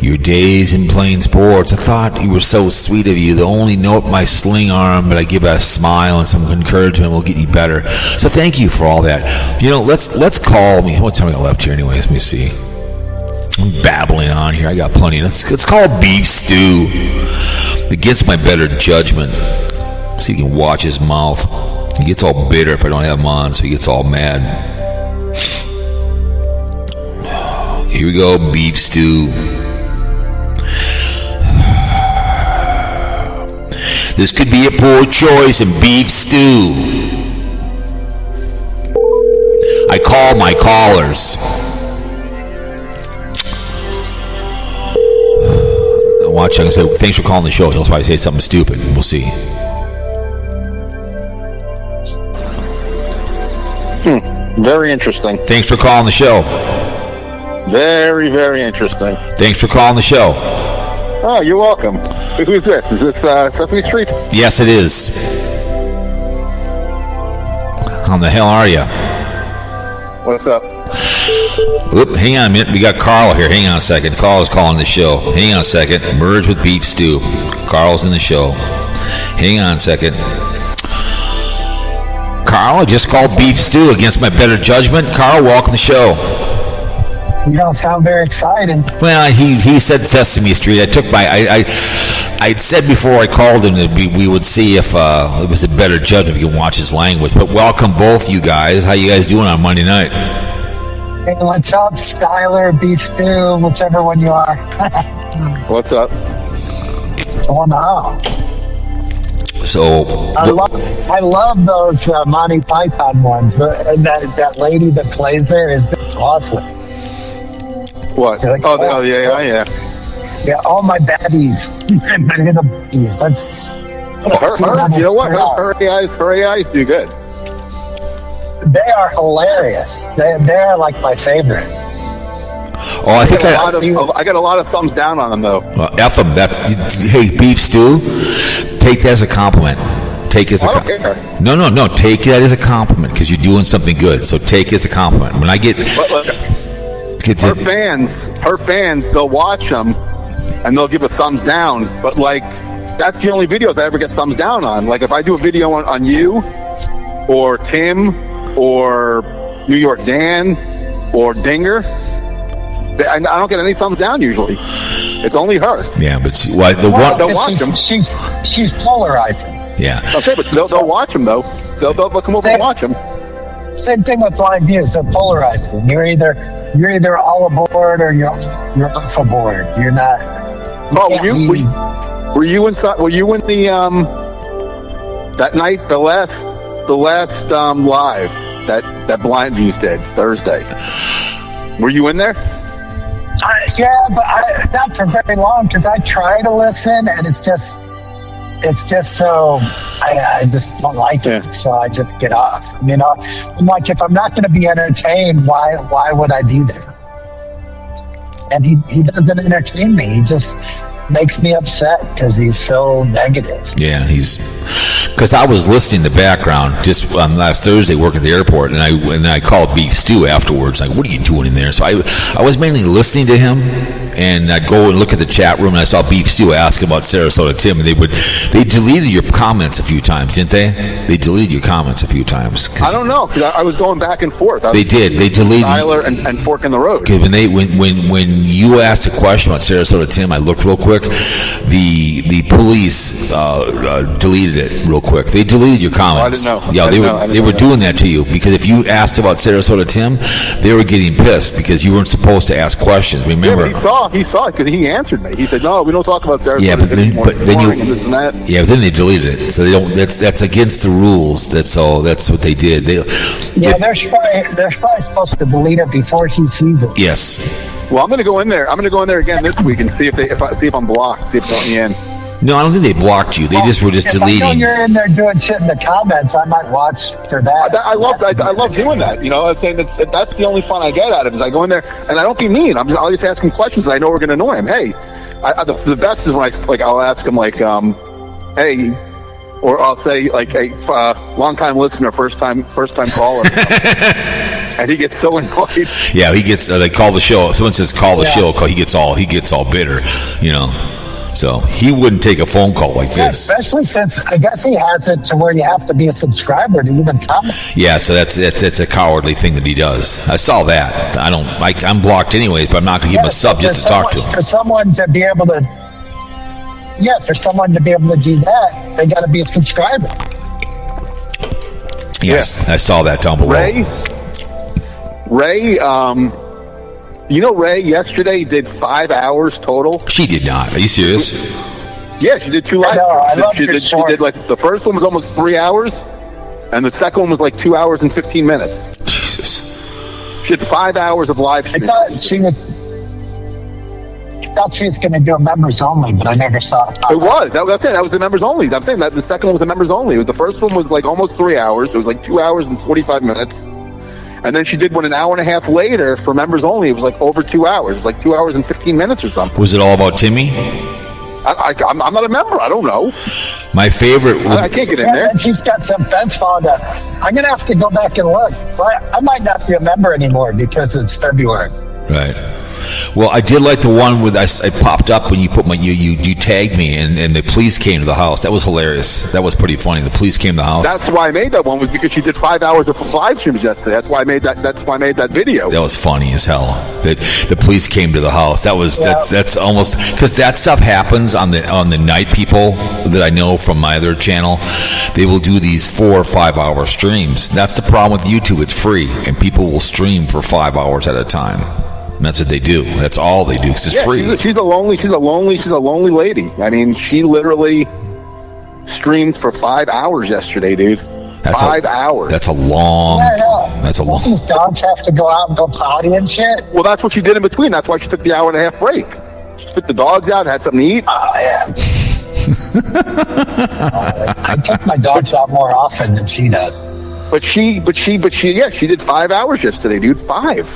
your days in playing sports. I thought you were so sweet of you. The only note my sling arm, but I give it a smile and some encouragement will get you better. So thank you for all that. Let's call me. What time I got left here anyways? Let me see. I'm babbling on here. I got plenty. Let's call Beef Stew against my better judgment. See if he can watch his mouth. He gets all bitter if I don't have him on, so he gets all mad. Here we go, Beef Stew. This could be a poor choice in Beef Stew. I call my callers. Watch, I can say, thanks for calling the show. He'll probably say something stupid. We'll see. Very interesting. Thanks for calling the show. Very, very interesting. Thanks for calling the show. Oh, you're welcome. Who's this? Is this Sesame Street? Yes, it is. How the hell are you? What's up? Oop, hang on a minute. We got Carl here. Hang on a second. Carl is calling the show. Hang on a second. Merge with Beef Stew. Carl's in the show. Hang on a second. Carl, I just called Beef Stew against my better judgment. Carl, welcome to the show. You don't sound very excited. Well, he said Sesame Street. I said before I called him that we would see if it was a better judgment if you can watch his language. But welcome both you guys. How you guys doing on Monday night? Hey, what's up, Skyler, Beef Stew, whichever one you are. What's up? Going on. So I love those Monty Python ones. That lady that plays there is just awesome. What? Like, Yeah. Yeah, all my baddies. My little baddies. You know what? Her AIs do good. They are hilarious. They're like my favorite. Oh, I think I got a lot of thumbs down on them though. Well, F them. Hey, Beef Stew, take that as a compliment. Take it as a compliment. No. Take that as a compliment because you're doing something good. So take it as a compliment. When I get her fans, they'll watch them and they'll give a thumbs down. But like, that's the only videos I ever get thumbs down on. Like if I do a video on you or Tim or New York Dan or Dinger, I don't get any thumbs down usually. It's only her. Yeah, but don't watch them. She's polarizing. Yeah. Okay, but they'll watch them though. They'll come over and watch them. Same thing with BlindViews. They're polarizing. You're either all aboard or you're off aboard. You're not. Were you in the that night, the last live that BlindViews did Thursday? Were you in there? Yeah, but not for very long because I try to listen and it's just it's just so I just don't like it, so I just get off. You know, I'm like, if I'm not going to be entertained, why would I be there? And he doesn't entertain me. He just makes me upset because he's so negative. Yeah, because I was listening in the background just on last Thursday working at the airport, and I called Beef Stew afterwards, like, what are you doing in there? So I was mainly listening to him, and I'd go and look at the chat room, and I saw Beef Stew ask about Sarasota Tim, and they deleted your comments a few times, didn't they? They deleted your comments a few times. I don't know, because I was going back and forth. They did. They deleted Tyler and Fork in the Road. Okay, when you asked a question about Sarasota Tim, I looked real quick. The police deleted it real quick. They deleted your comments. I didn't know. Yeah, they were doing that to you because if you asked about Sarasota Tim, they were getting pissed because you weren't supposed to ask questions. Remember? Yeah, but he saw it because he answered me. He said, "No, we don't talk about Sarasota." Yeah, but then you and this and that. Yeah, but then they deleted it. So they don't. That's against the rules. That's all. That's what they did. They're probably supposed to delete it before he sees it. Yes. Well, I'm going to go in there. I'm going to go in there again this week and see if I'm blocked. See if they let me in. No, I don't think they blocked you. They just were just deleting. If I know you're in there doing shit in the comments, I might watch for that. I love doing that. You know, I'm saying that's the only fun I get out of it is I go in there and I don't be mean. I'll just ask him questions that I know are going to annoy him. Hey, the best is when I'll ask him like, hey, or I'll say like, hey, long time listener, first time caller. And he gets so annoyed. Yeah, he gets. They call the show. If someone says call the show. He gets all bitter. You know. So he wouldn't take a phone call like this. Especially since I guess he has it to where you have to be a subscriber to even comment. Yeah, so that's a cowardly thing that he does. I saw that. I'm blocked anyways, but I'm not going to give him a sub just to talk to him. For someone to be able to do that, they got to be a subscriber. Yes, I saw that down below. Ray, Ray yesterday did 5 hours total. She did not. Are you serious? Yeah, she did 2 live. She did like the first one was almost 3 hours, and the second one was like 2 hours and 15 minutes. Jesus. She had 5 hours of live stream. I thought she was going to do a members only, but I never saw it. It was. That was the members only. I'm saying that the second one was the members only. The first one was like almost 3 hours. It was like 2 hours and 45 minutes. And then she did one an hour and a half later for members only. It was like over 2 hours. It was like 2 hours and 15 minutes or something. Was it all about Timmy? I'm not a member. I don't know. My favorite. I can't get in there. And she's got some fence followed up. I'm going to have to go back and look. But I might not be a member anymore because it's February. Right. Well, I did like the one with I popped up when you put you tagged me and the police came to the house. That was hilarious. That was pretty funny. The police came to the house. That's why I made that one, was because she did 5 hours of live streams yesterday. That's why I made that video. That was funny as hell. That the police came to the house. That's almost because that stuff happens on the night. People that I know from my other channel, they will do these 4 or 5 hour streams. That's the problem with YouTube. It's free and people will stream for 5 hours at a time. And that's what they do. That's all they do because it's free. She's a lonely lady. I mean, she literally streamed for 5 hours yesterday, dude. That's 5 hours. That's a long. That's a long. These dogs have to go out and go potty and shit. Well, that's what she did in between. That's why she took the hour and a half break. She took the dogs out, had something to eat. Oh, yeah. I take my dogs out more often than she does. But she did 5 hours yesterday, dude. 5.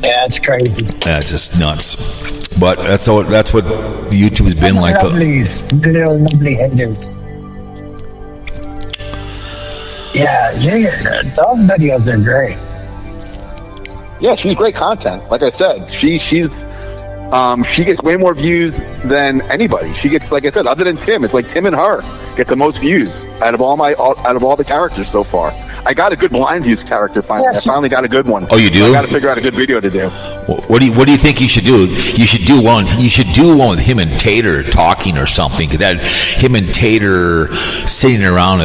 Yeah, it's crazy. That's just nuts. But that's what YouTube has been like. Little lovely haters. Yeah, those videos are great. Yeah, she's great content. Like I said, she gets way more views than anybody. She gets, like I said, other than Tim, it's like Tim and her get the most views out of all the characters so far. I got a good BlindViews character finally. I finally got a good one. Oh, you do? I got to figure out a good video to do. What do you think you should do? You should do one. You should do one with him and Tater talking or something. That him and Tater sitting around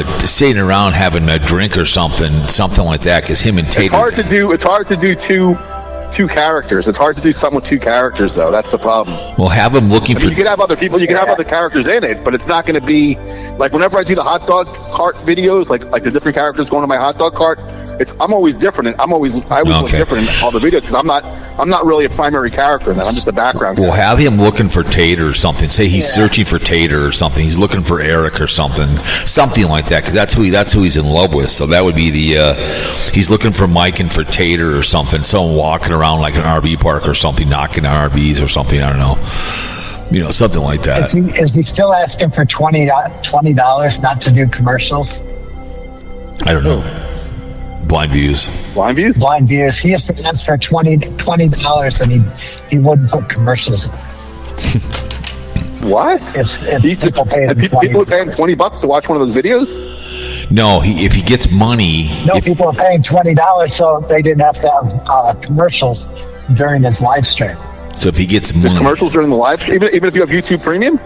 having a drink or something like that. Because him and Tater. It's hard to do two characters. It's hard to do something with 2 characters, though. That's the problem. Well, have him looking for. You can have other people. You can have other characters in it, but it's not going to be like whenever I do the hot dog cart videos, like the different characters going to my hot dog cart. I'm always different. And I always look different in all the videos because I'm not really a primary character in that. I'm just a background. Well, have him looking for Tater or something. Say he's searching for Tater or something. He's looking for Eric or something like that, because that's who he's in love with. So that would be he's looking for Mike and for Tater or something. Someone walking around like an RV park or something, knocking on RVs or something. I don't know. Something like that. Is he still asking for $20 not to do commercials? I don't know. BlindViews. BlindViews. He used to ask for $20 and he wouldn't put commercials in. What? People pay him people are paying $20 to watch one of those videos? No, if he gets money. People are paying $20 so they didn't have to have commercials during his live stream. So if he gets money. There's commercials during the live stream, even if you have YouTube Premium?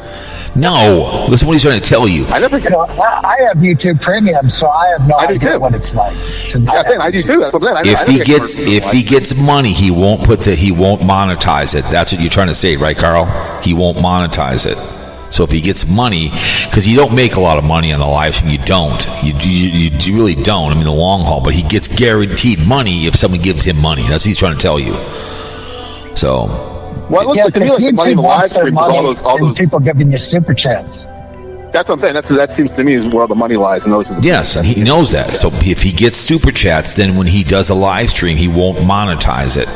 No. Listen to what he's trying to tell you. I never get. I have YouTube Premium, so I have no idea what it's like. I do too. That's what I'm saying. If he gets money, he won't monetize it. That's what you're trying to say, right, Carl? He won't monetize it. So if he gets money, because you don't make a lot of money on the live stream, you don't. You really don't. I mean, the long haul, but he gets guaranteed money if someone gives him money. That's what he's trying to tell you. So. Well, it looks like to me like the money in the live stream, all those people giving you super chats. That's what I'm saying. That seems to me is where the money lies. And yes, and he knows that. So if he gets super chats, then when he does a live stream, he won't monetize it.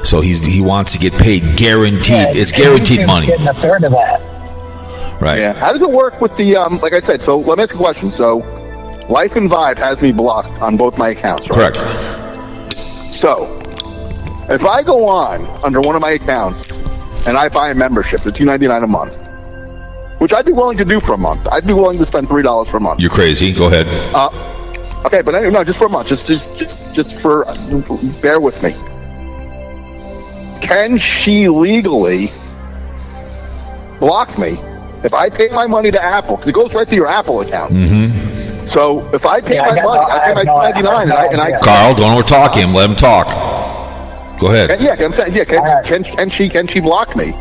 So he wants to get paid guaranteed. Yeah, it's guaranteed money. Getting a third of that. Right. Yeah. How does it work with the like I said? So let me ask a question. So Life and Vibe has me blocked on both my accounts, right? Correct. So if I go on under one of my accounts and I buy a membership, the $2.99 a month, which I'd be willing to do for a month. I'd be willing to spend $3 per month. You're crazy. Go ahead. Okay, but anyway, no, just for a month. Just for bear with me. Can she legally block me if I pay my money to Apple? Because it goes right to your Apple account. Mm-hmm. So if I pay my money, I pay my $2.99, and I Carl, don't overtalk him. Let him talk. Go ahead. Can she block me?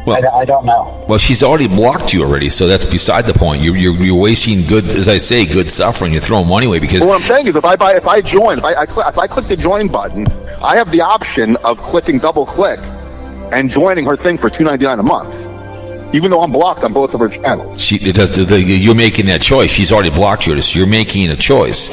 Well, I don't know. Well, she's already blocked you already, so that's beside the point. You're wasting good, as I say, good suffering. You're throwing money away because. Well, what I'm saying is, if I click the join button, I have the option of double click, and joining her thing for $2.99 a month. Even though I'm blocked on both of her channels. You're making that choice. She's already blocked you, so you're making a choice.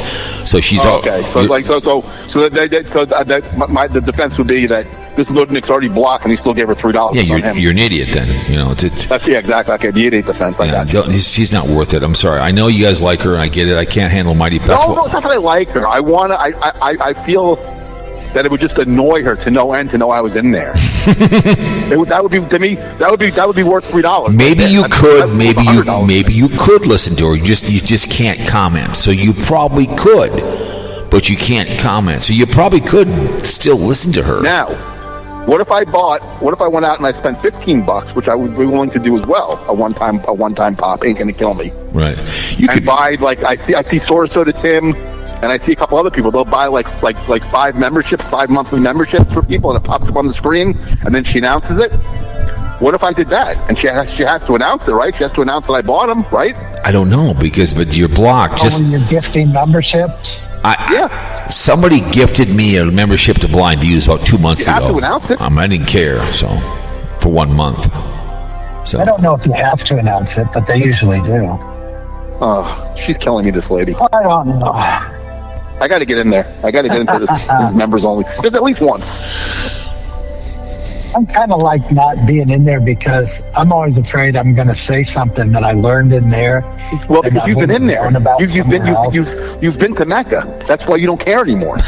So she's okay. So the defense would be that this Ludnick's already blocked, and he still gave her $3. Yeah, you're an idiot then. That's exactly. Okay, the idiot defense. I got you. She's not worth it. I'm sorry. I know you guys like her, and I get it. I can't handle Mighty Beth. No, it's not that I like her. I feel that it would just annoy her to no end to know I was in there. That would be worth $3. Maybe you could listen to her. You just can't comment. So you probably could, but you can't comment. So you probably could still listen to her. Now, what if I went out and I spent $15, which I would be willing to do as well, a one time pop, ain't gonna kill me. Right. You could buy, like, I see Soda Tim. And I see a couple other people. They'll buy like 5 monthly memberships for people, and it pops up on the screen, and then she announces it. What if I did that? And she has to announce it, right? She has to announce that I bought them, right? I don't know but you're blocked. When you're gifting memberships. Yeah. Somebody gifted me a membership to BlindViews about 2 months ago. You have to announce it. I didn't care, so for 1 month. So I don't know if you have to announce it, but they usually do. Oh, she's killing me, this lady. I don't know. I got to get in there. I got to get into these members only. Just at least once. I'm kind of like not being in there because I'm always afraid I'm going to say something that I learned in there. Well, because you've been in there. You've been to Mecca. That's why you don't care anymore.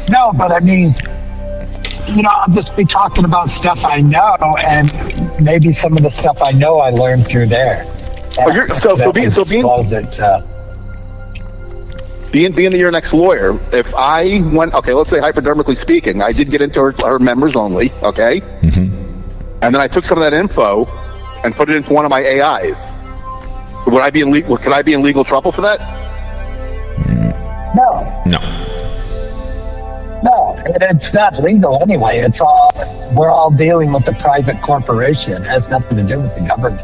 No, but I mean, I'll just be talking about stuff I know, and maybe some of the stuff I know I learned through there. Being your next lawyer, if I went, okay, let's say hypodermically speaking, I did get into her members only, okay? Mm-hmm. And then I took some of that info and put it into one of my AIs. Could I be in legal trouble for that? No, it's not legal anyway. We're all dealing with the private corporation. It has nothing to do with the government.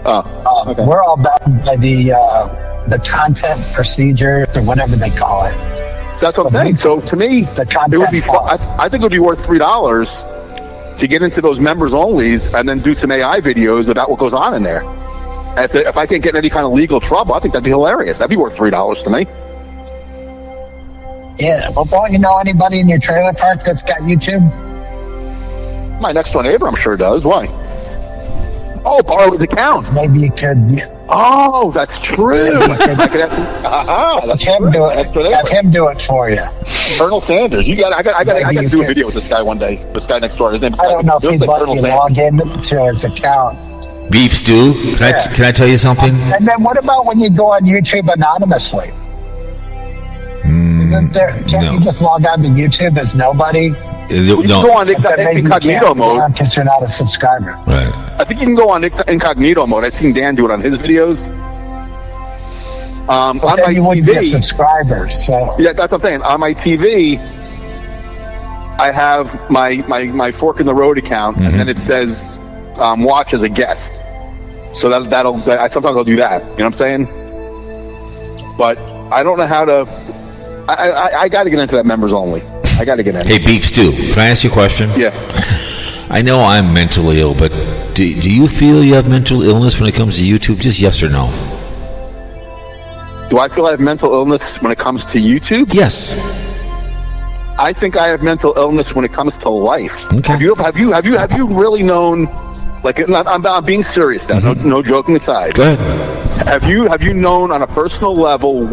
Okay. We're all bound by the content procedures or whatever they call it. So that's what I'm saying. So to me, The content it would be. policy. I think it would be worth $3 to get into those members onlys and then do some AI videos about what goes on in there. If I can't get in any kind of legal trouble, I think that'd be hilarious. That'd be worth $3 to me. Yeah. Well, don't you know anybody in your trailer park that's got YouTube? My next door neighbor, I'm sure, does. Why? Oh, borrow his account. Maybe you could Oh, that's true. I could have him do it. Have him do it for you. Colonel Sanders. I got to do a video with this guy one day. This guy next door. His name. I don't know if he'd let you log into his account. Beef stew. Can I tell you something? And then what about when you go on YouTube anonymously? Can't you just log on to YouTube as nobody? You can go on incognito mode because you're not a subscriber. Right. I think you can go on incognito mode. I've seen Dan do it on his videos. On my you wouldn't be a TV, subscriber, so yeah, that's what I'm saying. On my TV, I have my Fork in the Road account, and then it says watch as a guest. So I sometimes I'll do that. You know what I'm saying? But I don't know how to. I got to get into that members only. I got to get in. Hey, Beef Stew, can I ask you a question? Yeah. I know I'm mentally ill, but do you feel you have mental illness when it comes to YouTube? Just yes or no? Do I feel I have mental illness when it comes to YouTube? Yes. I think I have mental illness when it comes to life. Okay. Have you really known? Like, I'm being serious now. No joking aside. Go ahead. Have you known on a personal level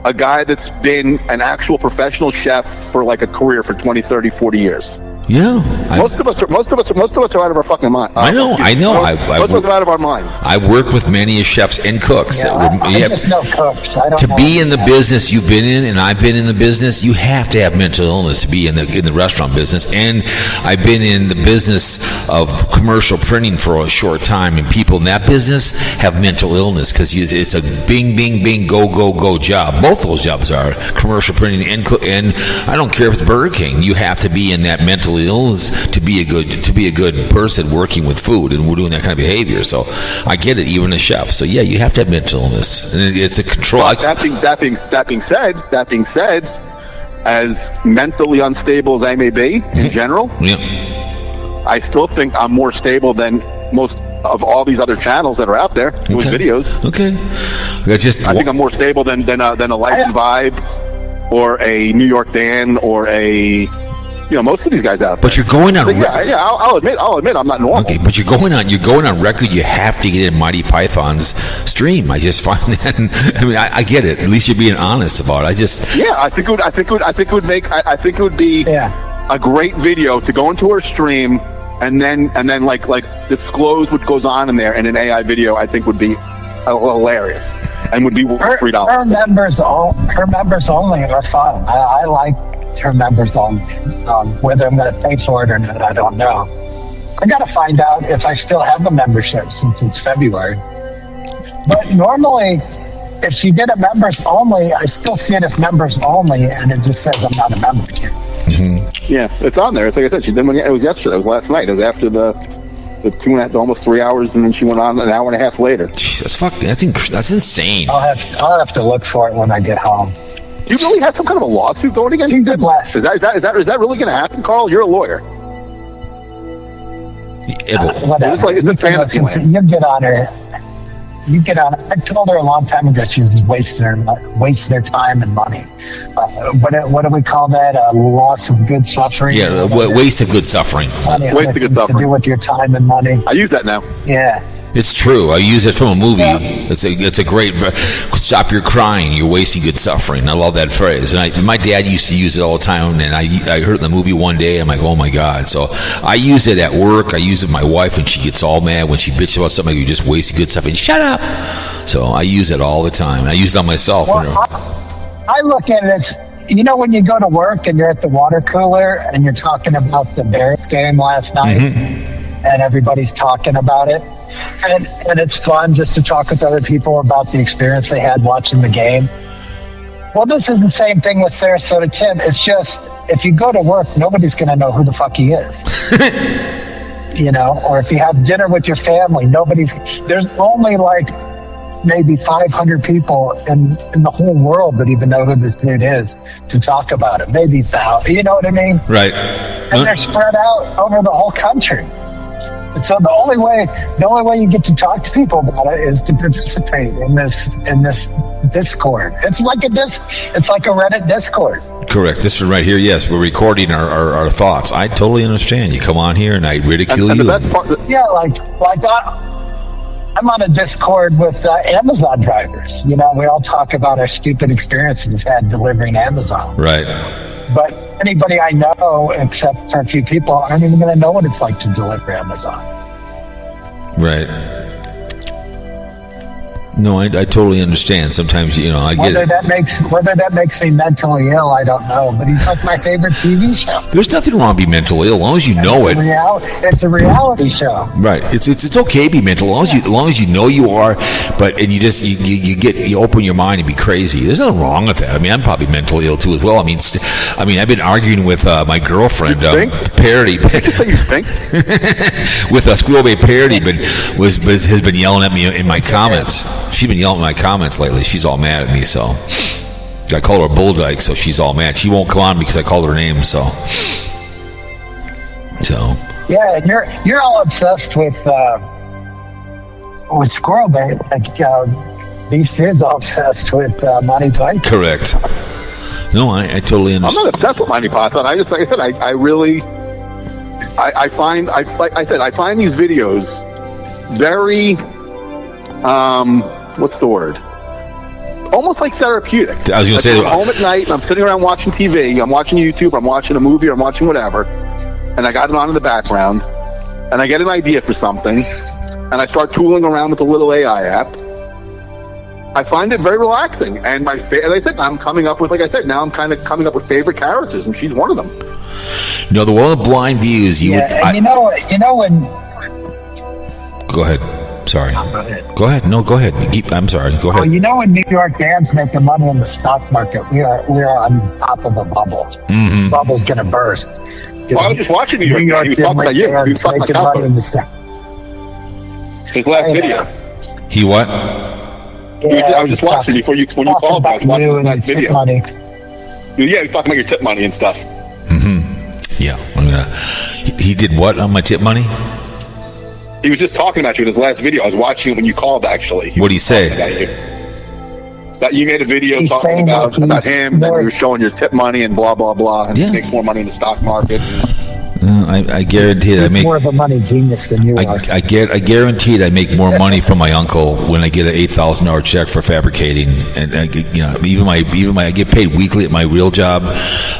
a guy that's been an actual professional chef for like a career for 20, 30, 40 years? Yeah. Most of us are out of our fucking mind. I know. Most of us are out of our minds. I've worked with many chefs and cooks. I just know cooks. I don't to know be in the business you've been in, and I've been in the business, you have to have mental illness to be in the restaurant business. And I've been in the business of commercial printing for a short time, and people in that business have mental illness because it's a bing, bing, bing, go, go, go job. Both those jobs are commercial printing and I don't care if it's Burger King. You have to be in that mental illness to be a good person working with food, and we're doing that kind of behavior. So I get it, even a chef. So yeah, you have to have mental illness, and it's a control. That being said, as mentally unstable as I may be in general, I still think I'm more stable than most of all these other channels that are out there with videos. Okay, I think I'm more stable than a Life and Vibe or a New York Dan or a. Most of these guys out there. But you're going on. I'll admit, I'm not normal. Okay, but you're going on record. You have to get in Mighty Python's stream. I just find that. I mean, I get it. At least you're being honest about it. I think it would be a great video to go into her stream and then like disclose what goes on in there in an AI video. I think would be hilarious and would be worth $3. Her members only are fun. I like her members only. Whether I'm going to pay for it or not, I don't know. I got to find out if I still have a membership since it's February. But normally, if you get a members only, I still see it as members only, and it just says I'm not a member yet. Mm-hmm. Yeah, it's on there. It's like I said, it was yesterday. It was last night. It was after the 2.5 to almost 3 hours, and then she went on an hour and a half later. Jesus, that's insane. I'll have to look for it when I get home. Do you really have some kind of a lawsuit going against you? Is that really going to happen, Carl? You're a lawyer. Whatever. It's fantasy land. You get on her. I told her a long time ago she was wasting her time and money. What do we call that? A loss of good suffering? Yeah, waste of good suffering. Waste of good suffering. To do with your time and money. I use that now. Yeah. It's true. I use it from a movie. Yeah. It's a great. Stop your crying. You're wasting good suffering. I love that phrase. And my dad used to use it all the time. And I heard it in the movie one day. I'm like, oh my God. So I use it at work. I use it with my wife, and she gets all mad when she bitches about something. You just wasted good stuff. And shut up. So I use it all the time. I use it on myself. Well, I look at it as, when you go to work and you're at the water cooler and you're talking about the Bears game last night, and everybody's talking about it. And it's fun just to talk with other people about the experience they had watching the game. Well, this is the same thing with Sarasota Tim. It's just, if you go to work, nobody's going to know who the fuck he is. or if you have dinner with your family, there's only like maybe 500 people in the whole world that even know who this dude is to talk about it. Maybe 1,000, you know what I mean? Right. And they're spread out over the whole country. So the only way you get to talk to people about it is to participate in this Discord. It's like a Reddit Discord. Correct. This one right here, yes, we're recording our thoughts. I totally understand. You come on here and I ridicule and you. the best part, I'm on a Discord with Amazon drivers. We all talk about our stupid experiences we've had delivering Amazon. Right. But anybody I know, except for a few people, aren't even going to know what it's like to deliver Amazon. Right. No, I totally understand. Sometimes, I get it. Whether that makes me mentally ill, I don't know. But he's like my favorite TV show. There's nothing wrong being mentally ill, as long as you know it. It's a reality show. Right. It's okay to be mental, as long as you know you are. But you open your mind and be crazy. There's nothing wrong with that. I mean, I'm probably mentally ill too as well. I mean, I've been arguing with my girlfriend, Parody. You think? With Squirrel Bay Parody, but has been yelling at me in my comments. She's been yelling at my comments lately. She's all mad at me, so I call her Bull Dyke, so she's all mad. She won't come on because I called her name, so. Yeah, and you're all obsessed with Squirrel Bay. Like Beef is all obsessed with Monty Python. Correct. No, I totally understand. I'm not obsessed with Monty Python. I just, like I said, I find these videos very, what's the word? Almost like therapeutic. I was going to say, I'm home at night and I'm sitting around watching TV. I'm watching YouTube. I'm watching a movie. I'm watching whatever, and I got it on in the background, and I get an idea for something, and I start tooling around with the little AI app. I find it very relaxing, and as I said, I'm coming up with, now I'm kind of coming up with favorite characters, and she's one of them. No, the one with BlindViews. When. Go ahead. Sorry. Go ahead. No, go ahead. I'm sorry. Go ahead. Well, when New York bands making money in the stock market, we are on top of a bubble. Mm-hmm. The bubble's going to burst. Well, I was just watching New York. He was talking about you. He was talking about Cowpote. His last video. He what? Yeah, I was just watching when you called. I was watching his last video. Money. Yeah, he was talking about your tip money and stuff. Mm-hmm. Yeah. He did what on my tip money? He was just talking about you in his last video. I was watching it when you called, actually. What'd he say? That you made a video talking about him, and you were showing your tip money and blah, blah, blah, and he makes more money in the stock market. I guarantee that I make more of a money genius than you are. I guaranteed I make more money from my uncle when I get an $8,000 check for fabricating, and I get paid weekly at my real job.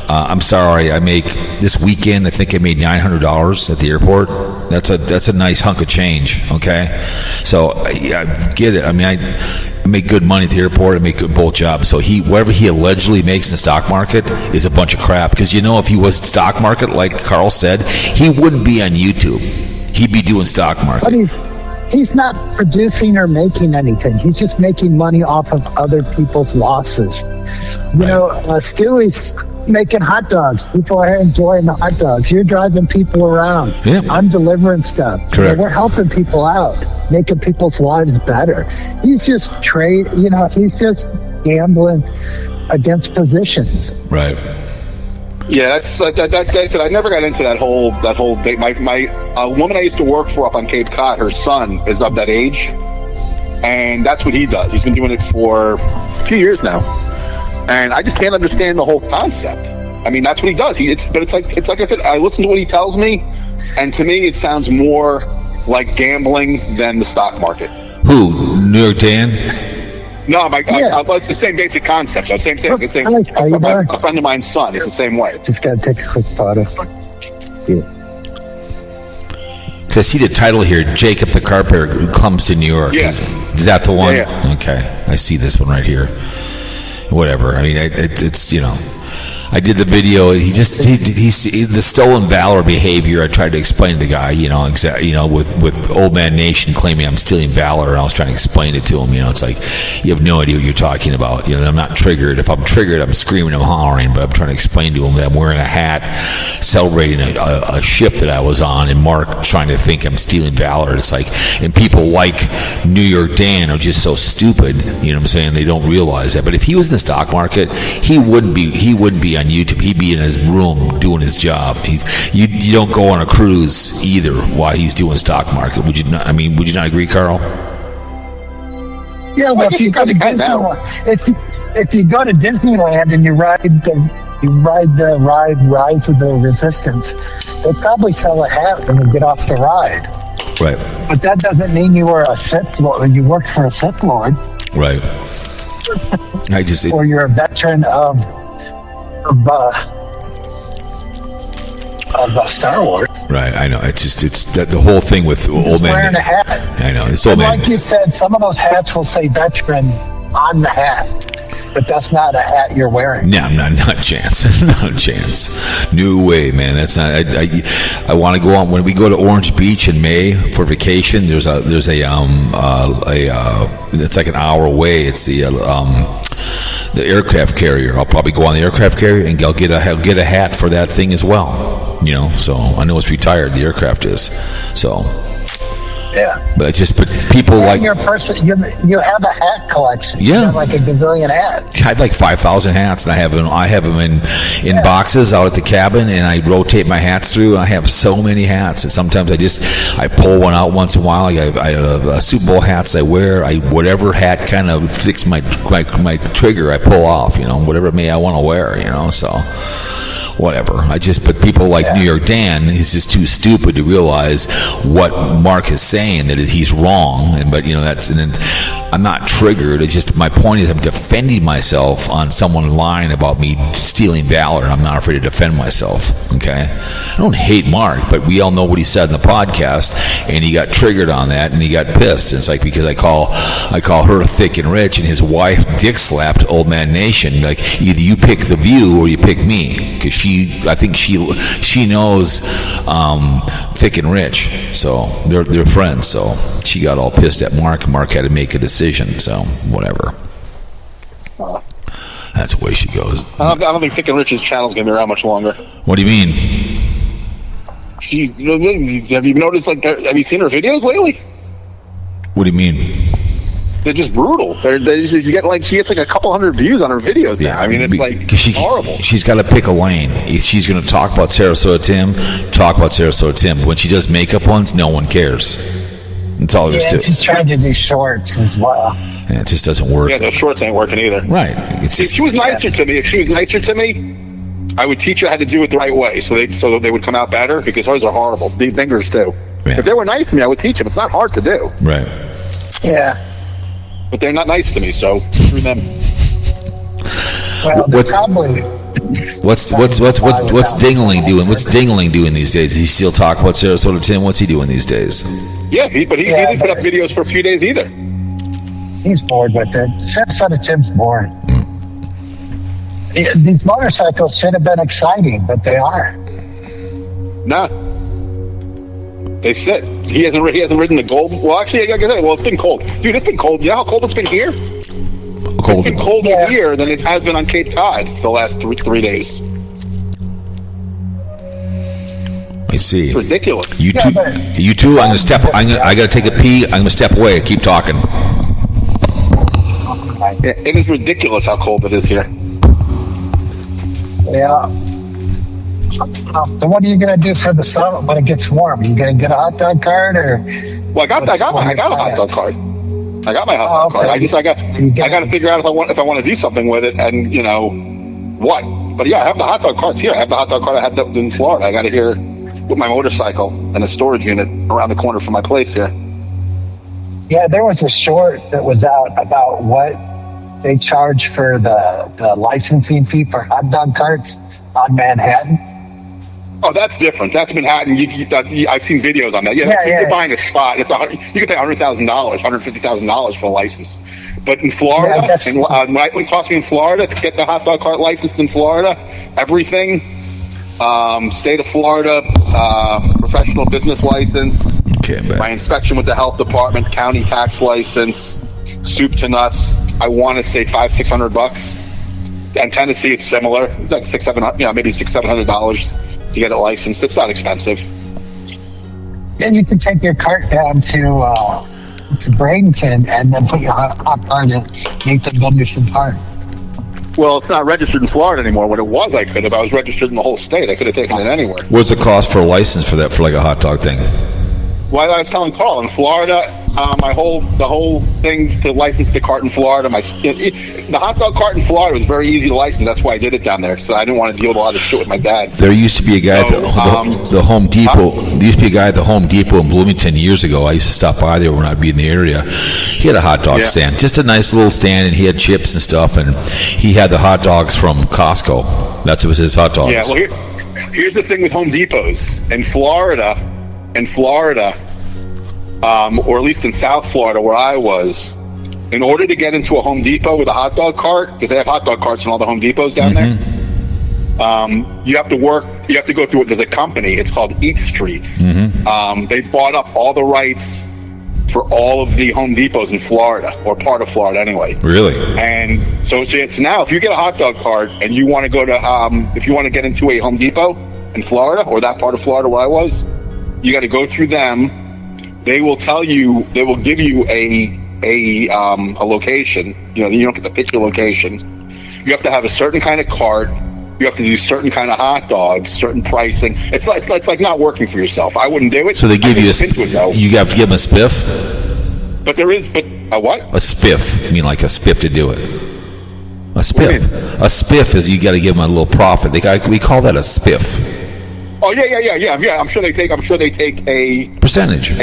I'm sorry, I make this weekend. I think I made $900 at the airport. That's a nice hunk of change. Okay, so I get it. I mean, I make good money at the airport. I make good both jobs. So whatever he allegedly makes in the stock market is a bunch of crap. Because if he was stock market, like Carl said, he wouldn't be on YouTube. He'd be doing stock market. But he's not producing or making anything. He's just making money off of other people's losses. Stewie's making hot dogs. People are enjoying the hot dogs. You're driving people around. Yeah. I'm delivering stuff. Correct. We're helping people out, making people's lives better. He's just he's just gambling against positions. Right. Yeah, that's like that. I never got into that whole thing. My woman I used to work for up on Cape Cod, her son is of that age, and that's what he does. He's been doing it for a few years now, and I just can't understand the whole concept. I mean, that's what he does. It's like I said. I listen to what he tells me, and to me, it sounds more like gambling than the stock market. Who? New York Dan? No, it's the same basic concept. The same thing. A friend of mine's son. It's the same way. Just gotta take a quick photo. Because I see the title here, Jacob the Carpenter who comes to New York. Yeah. Is that the one? Yeah. Okay. I see this one right here. Whatever. I mean, it's I did the video. He's the stolen valor behavior. I tried to explain to the guy, with Old Man Nation claiming I'm stealing valor, and I was trying to explain it to him. It's like you have no idea what you're talking about. I'm not triggered. If I'm triggered, I'm screaming, I'm hollering, but I'm trying to explain to him that I'm wearing a hat, celebrating a ship that I was on, and Mark trying to think I'm stealing valor. It's like, and people like New York Dan are just so stupid. You know what I'm saying? They don't realize that. But if he was in the stock market, he wouldn't be on YouTube. He'd be in his room doing his job. You don't go on a cruise either while he's doing stock market. Would you not? I mean, would you not agree, Carl? Yeah, well, if you go to Disneyland, if you go to Disneyland and you ride the ride Rise of the Resistance, they probably sell a hat when you get off the ride. Right. But that doesn't mean you were a Sith Lord. You worked for a Sith Lord. Right. Or you're a veteran of Star Wars. Right, I know. It's that the whole thing with Old Man. Wearing a hat. I know. It's Old Man. Like you said, some of those hats will say veteran on the hat. But that's not a hat you're wearing. No, not a chance. Not a chance. No way, man. That's not. I want to go on when we go to Orange Beach in May for vacation. There's a it's like an hour away. It's the aircraft carrier. I'll probably go on the aircraft carrier and I'll get a hat for that thing as well. So I know it's retired. The aircraft is so. Yeah, but people like your person. You have a hat collection. Yeah, you have like a gazillion hats. I have like 5,000 hats, and I have them in boxes out at the cabin, and I rotate my hats through. And I have so many hats, and sometimes I pull one out once in a while. I have Super Bowl hats I wear. Whatever hat kind of fits my trigger, I pull off. Whatever I want to wear. So. Whatever. But people like New York Dan, he's just too stupid to realize what Mark is saying, that he's wrong. I'm not triggered. It's just my point is I'm defending myself on someone lying about me stealing valor, and I'm not afraid to defend myself. Okay, I don't hate Mark, but we all know what he said in the podcast, and he got triggered on that, and he got pissed. And it's like because I call her thick and rich, and his wife dick slapped Old Man Nation. Like either you pick The View or you pick me, because I think she knows thick and rich, so they're friends. So she got all pissed at Mark. Mark had to make a decision. So whatever. That's the way she goes. I don't think Thick and Rich's channel's gonna be around much longer. What do you mean? Have you noticed? Have you seen her videos lately? What do you mean? They're just brutal. She gets like a couple hundred views on her videos now. I mean, it's horrible. She's got to pick a lane. She's going to talk about Sarasota Tim. When she does makeup ones, no one cares. That's all there's to it. She's trying to do shorts as well. Yeah, it just doesn't work. Yeah, those shorts ain't working either. Right. If she was nicer to me, I would teach her how to do it the right way, so they would come out better, because hers are horrible. Deep fingers too. Yeah. If they were nice to me, I would teach them. It's not hard to do. Right. Yeah. But they're not nice to me, so screw them. Well, they're probably. What's Dingling doing? What's Dingling doing these days? Does he still talk about Sarasota Tim? What's he doing these days? Yeah, but he didn't put up videos for a few days either. He's bored with it. Sarasota Tim's boring. These motorcycles should have been exciting, but they aren't. Nah. They sit. He hasn't ridden the gold. Well, actually, it's been cold. Dude, it's been cold. You know how cold it's been here? It's been colder here than it has been on Cape Cod for the last three days. I see. It's ridiculous. You two. I'm gonna step. I gotta take a pee. I'm gonna step away. Keep talking. Yeah, it is ridiculous how cold it is here. Yeah. So what are you gonna do for the summer when it gets warm? Are you gonna get a hot dog card or? Well, I got a hot dog card. I got my hot dog card. I got to figure out if I want to do something with it, and what. But yeah, I have the hot dog cards here. I have the hot dog card I had in Florida. I got it here with my motorcycle and a storage unit around the corner from my place here. Yeah, there was a short that was out about what they charge for the licensing fee for hot dog carts on Manhattan. Oh, that's different. That's Manhattan. I've seen videos on that. You're buying a spot. You can pay $100,000, $150,000 for a license. But in Florida, Yeah, and what it cost me in Florida to get the hot dog cart license in Florida, everything, state of Florida, professional business license, my inspection with the health department, county tax license, soup to nuts, I want to say $500-600. And Tennessee, it's similar. It's like $600-700, maybe $600-700 to get it licensed. It's not expensive. Then you can take your cart down to Bradenton and then put your hot cart at Nathan Gunderson Park. Well, it's not registered in Florida anymore. When it was, I could have. I was registered in the whole state. I could have taken it anywhere. What's the cost for a license for that, for like a hot dog thing? Well, I was telling Carl, in Florida, the whole thing to license the cart in Florida, the hot dog cart in Florida was very easy to license. That's why I did it down there, so I didn't want to deal with a lot of shit with my dad. There used to be a guy at the Home Depot. There used to be a guy at the Home Depot in Bloomington years ago. I used to stop by there when I'd be in the area. He had a hot dog stand, just a nice little stand, and he had chips and stuff, and he had the hot dogs from Costco. That was his hot dogs. Yeah, well, here's the thing with Home Depots. In Florida, or at least in South Florida where I was, in order to get into a Home Depot with a hot dog cart, because they have hot dog carts in all the Home Depots down there, you have to go through it. There's a company, it's called Eat Streets. They bought up all the rights for all of the Home Depots in Florida, or part of Florida anyway. Really? And so it's now, if you get a hot dog cart and you want to go to, if you want to get into a Home Depot in Florida, or that part of Florida where I was, you got to go through them. They will give you a location. You don't get to pick your location. You have to have a certain kind of cart. You have to do certain kind of hot dogs, certain pricing. It's like not working for yourself. I wouldn't do it. So they give you you have to give them a spiff? But a what? A spiff. I mean, like a spiff to do it. A spiff. A spiff is you got to give them a little profit. We call that a spiff. Oh yeah. I'm sure they take a percentage, a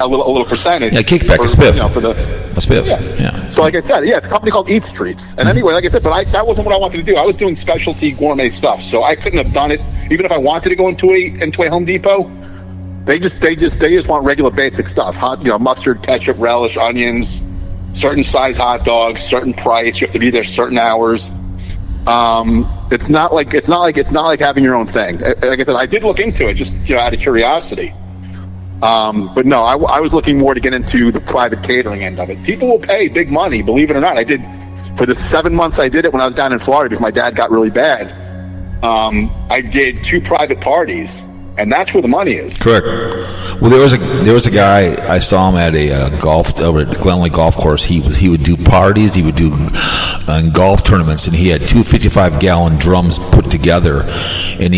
little percentage. Yeah, kickback, a spiff. A spiff. Yeah. So like I said, it's a company called Eat Streets. And anyway, like I said, but that wasn't what I wanted to do. I was doing specialty gourmet stuff, so I couldn't have done it. Even if I wanted to go into a Home Depot, they just want regular basic stuff. Hot, mustard, ketchup, relish, onions, certain size hot dogs, certain price. You have to be there certain hours. It's not like having your own thing. Like I said, I did look into it just out of curiosity. But no, I was looking more to get into the private catering end of it. People will pay big money, believe it or not. I did for the 7 months I did it when I was down in Florida because my dad got really bad. I did 2 private parties. And that's where the money is. Correct. Well, there was a guy I saw him at a over at Glenley Golf Course. He would do parties. He would do golf tournaments, and he had 2 55-gallon drums put together, and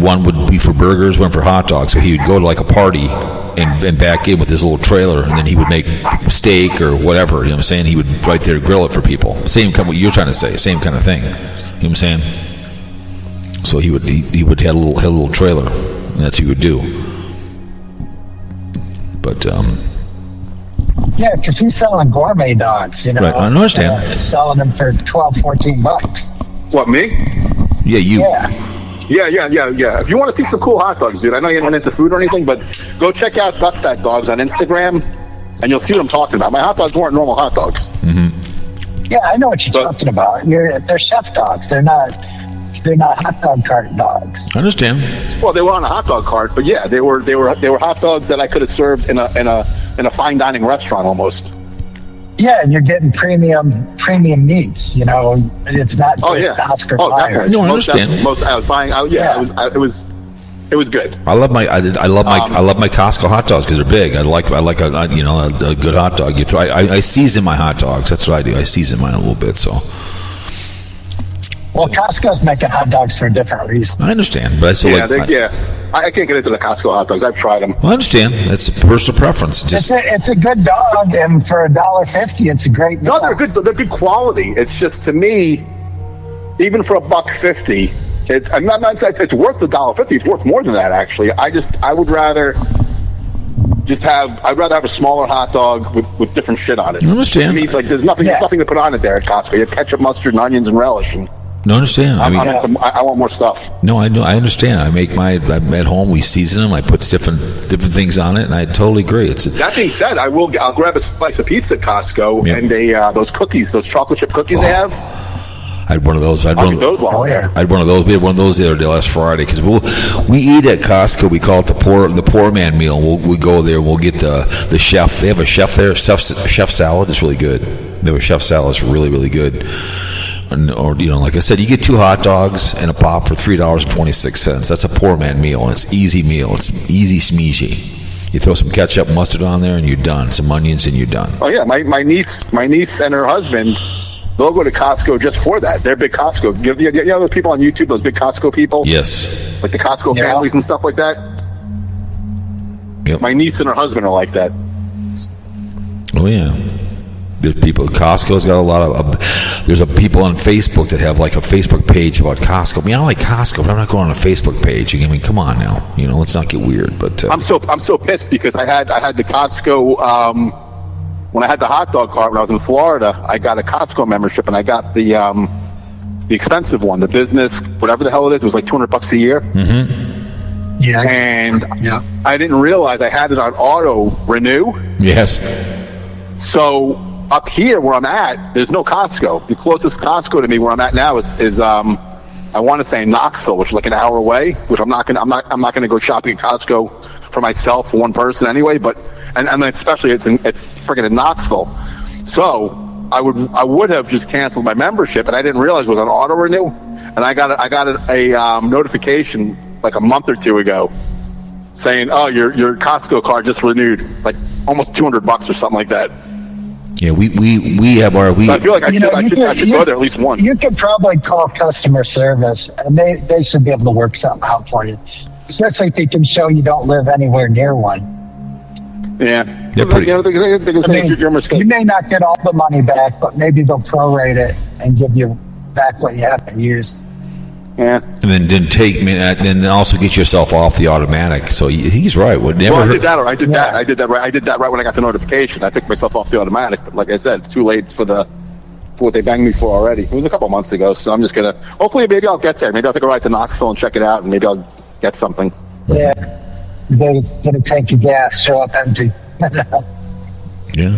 one would be for burgers, one for hot dogs. So he would go to like a party and back in with his little trailer, and then he would make steak or whatever. You know what I'm saying? He would right there grill it for people. Same kind of what you're trying to say. Same kind of thing. You know what I'm saying? So he would have a little trailer, and that's what he would do. But yeah, because he's selling gourmet dogs, Right, I understand. Selling them for $12-14. What, me? Yeah, you. Yeah. If you want to see some cool hot dogs, dude, I know you're not into food or anything, but go check out Duck Fat Dogs on Instagram, and you'll see what I'm talking about. My hot dogs weren't normal hot dogs. Mm-hmm. Yeah, I know what you're talking about. They're chef dogs. They're not hot dog cart dogs. I understand. Well, they were on a hot dog cart, but yeah, they were hot dogs that I could have served in a fine dining restaurant almost. Yeah, and you're getting premium meats. It's not just Oscar Mayer. No, I understand. I was buying. It was good. I love my Costco hot dogs because they're big. I like a good hot dog. I season my hot dogs. That's what I do. I season mine a little bit. So. Well, Costco's making hot dogs for a different reason. I understand, but I can't get into the Costco hot dogs. I've tried them. Well, I understand. That's a personal preference. It's a good dog, and for $1.50, it's a great dog. No, they're good. They're good quality. It's just, to me, even for $1.50, it's worth $1.50. It's worth more than that, actually. I would rather I'd rather have a smaller hot dog with different shit on it. I understand. To me, there's nothing to put on it there at Costco. You have ketchup, mustard, and onions and relish. And No, I understand. I want more stuff. No, I know. I understand. I'm at home. We season them. I put different things on it, and I totally agree. That being said, I'll grab a slice of pizza at Costco and those cookies, those chocolate chip cookies they have. I had one of those. I had one of those. We had one of those the other day last Friday because we eat at Costco. We call it the poor man meal. We go there. We'll get the chef. They have a chef there. Chef salad is really good. They have a chef salad. It's really, really good. Or like I said, you get 2 hot dogs and a pop for $3.26. That's a poor man meal, and it's easy meal. It's easy smeezy. You throw some ketchup, mustard on there, and you're done. Some onions, and you're done. Oh yeah, my niece and her husband, they'll go to Costco just for that. They're big Costco. You know those people on YouTube, those big Costco people? Yes. Like the Costco families and stuff like that? Yep. My niece and her husband are like that. Oh, yeah. There's people. Costco's got a lot of. There's people on Facebook that have like a Facebook page about Costco. I mean, I like Costco, but I'm not going on a Facebook page. I mean, come on now. Let's not get weird. But I'm so pissed because I had the Costco when I had the hot dog cart when I was in Florida. I got a Costco membership and I got the expensive one, the business, whatever the hell it is. It was like $200 a year. Mm-hmm. Yeah. And I didn't realize I had it on auto renew. Yes. So. Up here where I'm at, there's no Costco. The closest Costco to me where I'm at now is I want to say Knoxville, which is like an hour away. Which I'm not gonna go shopping at Costco for myself for one person anyway. But and then especially it's freaking in Knoxville. So I would have just canceled my membership, and I didn't realize it was on auto renew. And I got a notification like a month or two ago saying, "Oh, your Costco card just renewed, like almost $200 or something like that." Yeah, we have our. I feel like I should go there at least once. You could probably call customer service, and they should be able to work something out for you. Especially if they can show you don't live anywhere near one. Yeah, you may not get all the money back, but maybe they'll prorate it and give you back what you haven't used. Yeah, and then also get yourself off the automatic. So he's right. I did that right when I got the notification. I took myself off the automatic, but like I said, it's too late for what they banged me for already. It was a couple months ago, so I'm just gonna. Hopefully, maybe I'll get there. Maybe I'll take a ride to Knoxville and check it out, and maybe I'll get something. Yeah, they're gonna take your gas, show up empty. Yeah.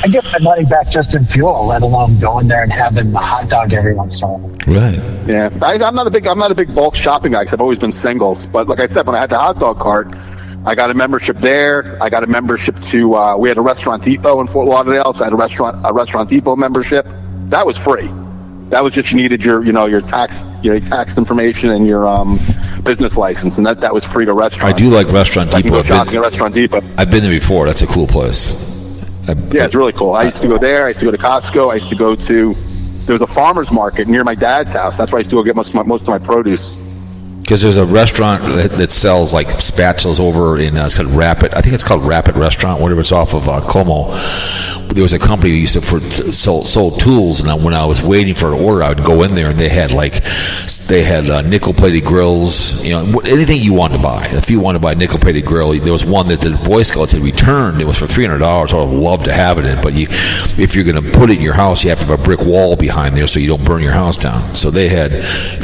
I get my money back just in fuel, let alone going there and having the hot dog every once in a while. Right. Yeah, I'm not a big bulk shopping guy because I've always been singles. But like I said, when I had the hot dog cart, I got a membership there. I got a membership to. We had a Restaurant Depot in Fort Lauderdale, so I had a Restaurant Depot membership. That was free. That was just you needed your tax information and your business license, and that was free to restaurant. I do like Restaurant Depot. I can go shopping at Restaurant Depot. I've been there before. That's a cool place. Yeah, it's really cool. I used to go there. I used to go to Costco. I used to go to. There was a farmer's market near my dad's house. That's where I used to go get most of my produce. Because there's a restaurant that sells like spatulas over in it's called Rapid. I think it's called Rapid Restaurant, whatever. It's off of Como. There was a company that used to sold tools, and when I was waiting for an order, I would go in there, and they had nickel-plated grills. Anything you wanted to buy. If you wanted to buy a nickel-plated grill, there was one that the Boy Scouts had returned. It was for $300. I would love to have it in, but if you're going to put it in your house, you have to have a brick wall behind there so you don't burn your house down. So they had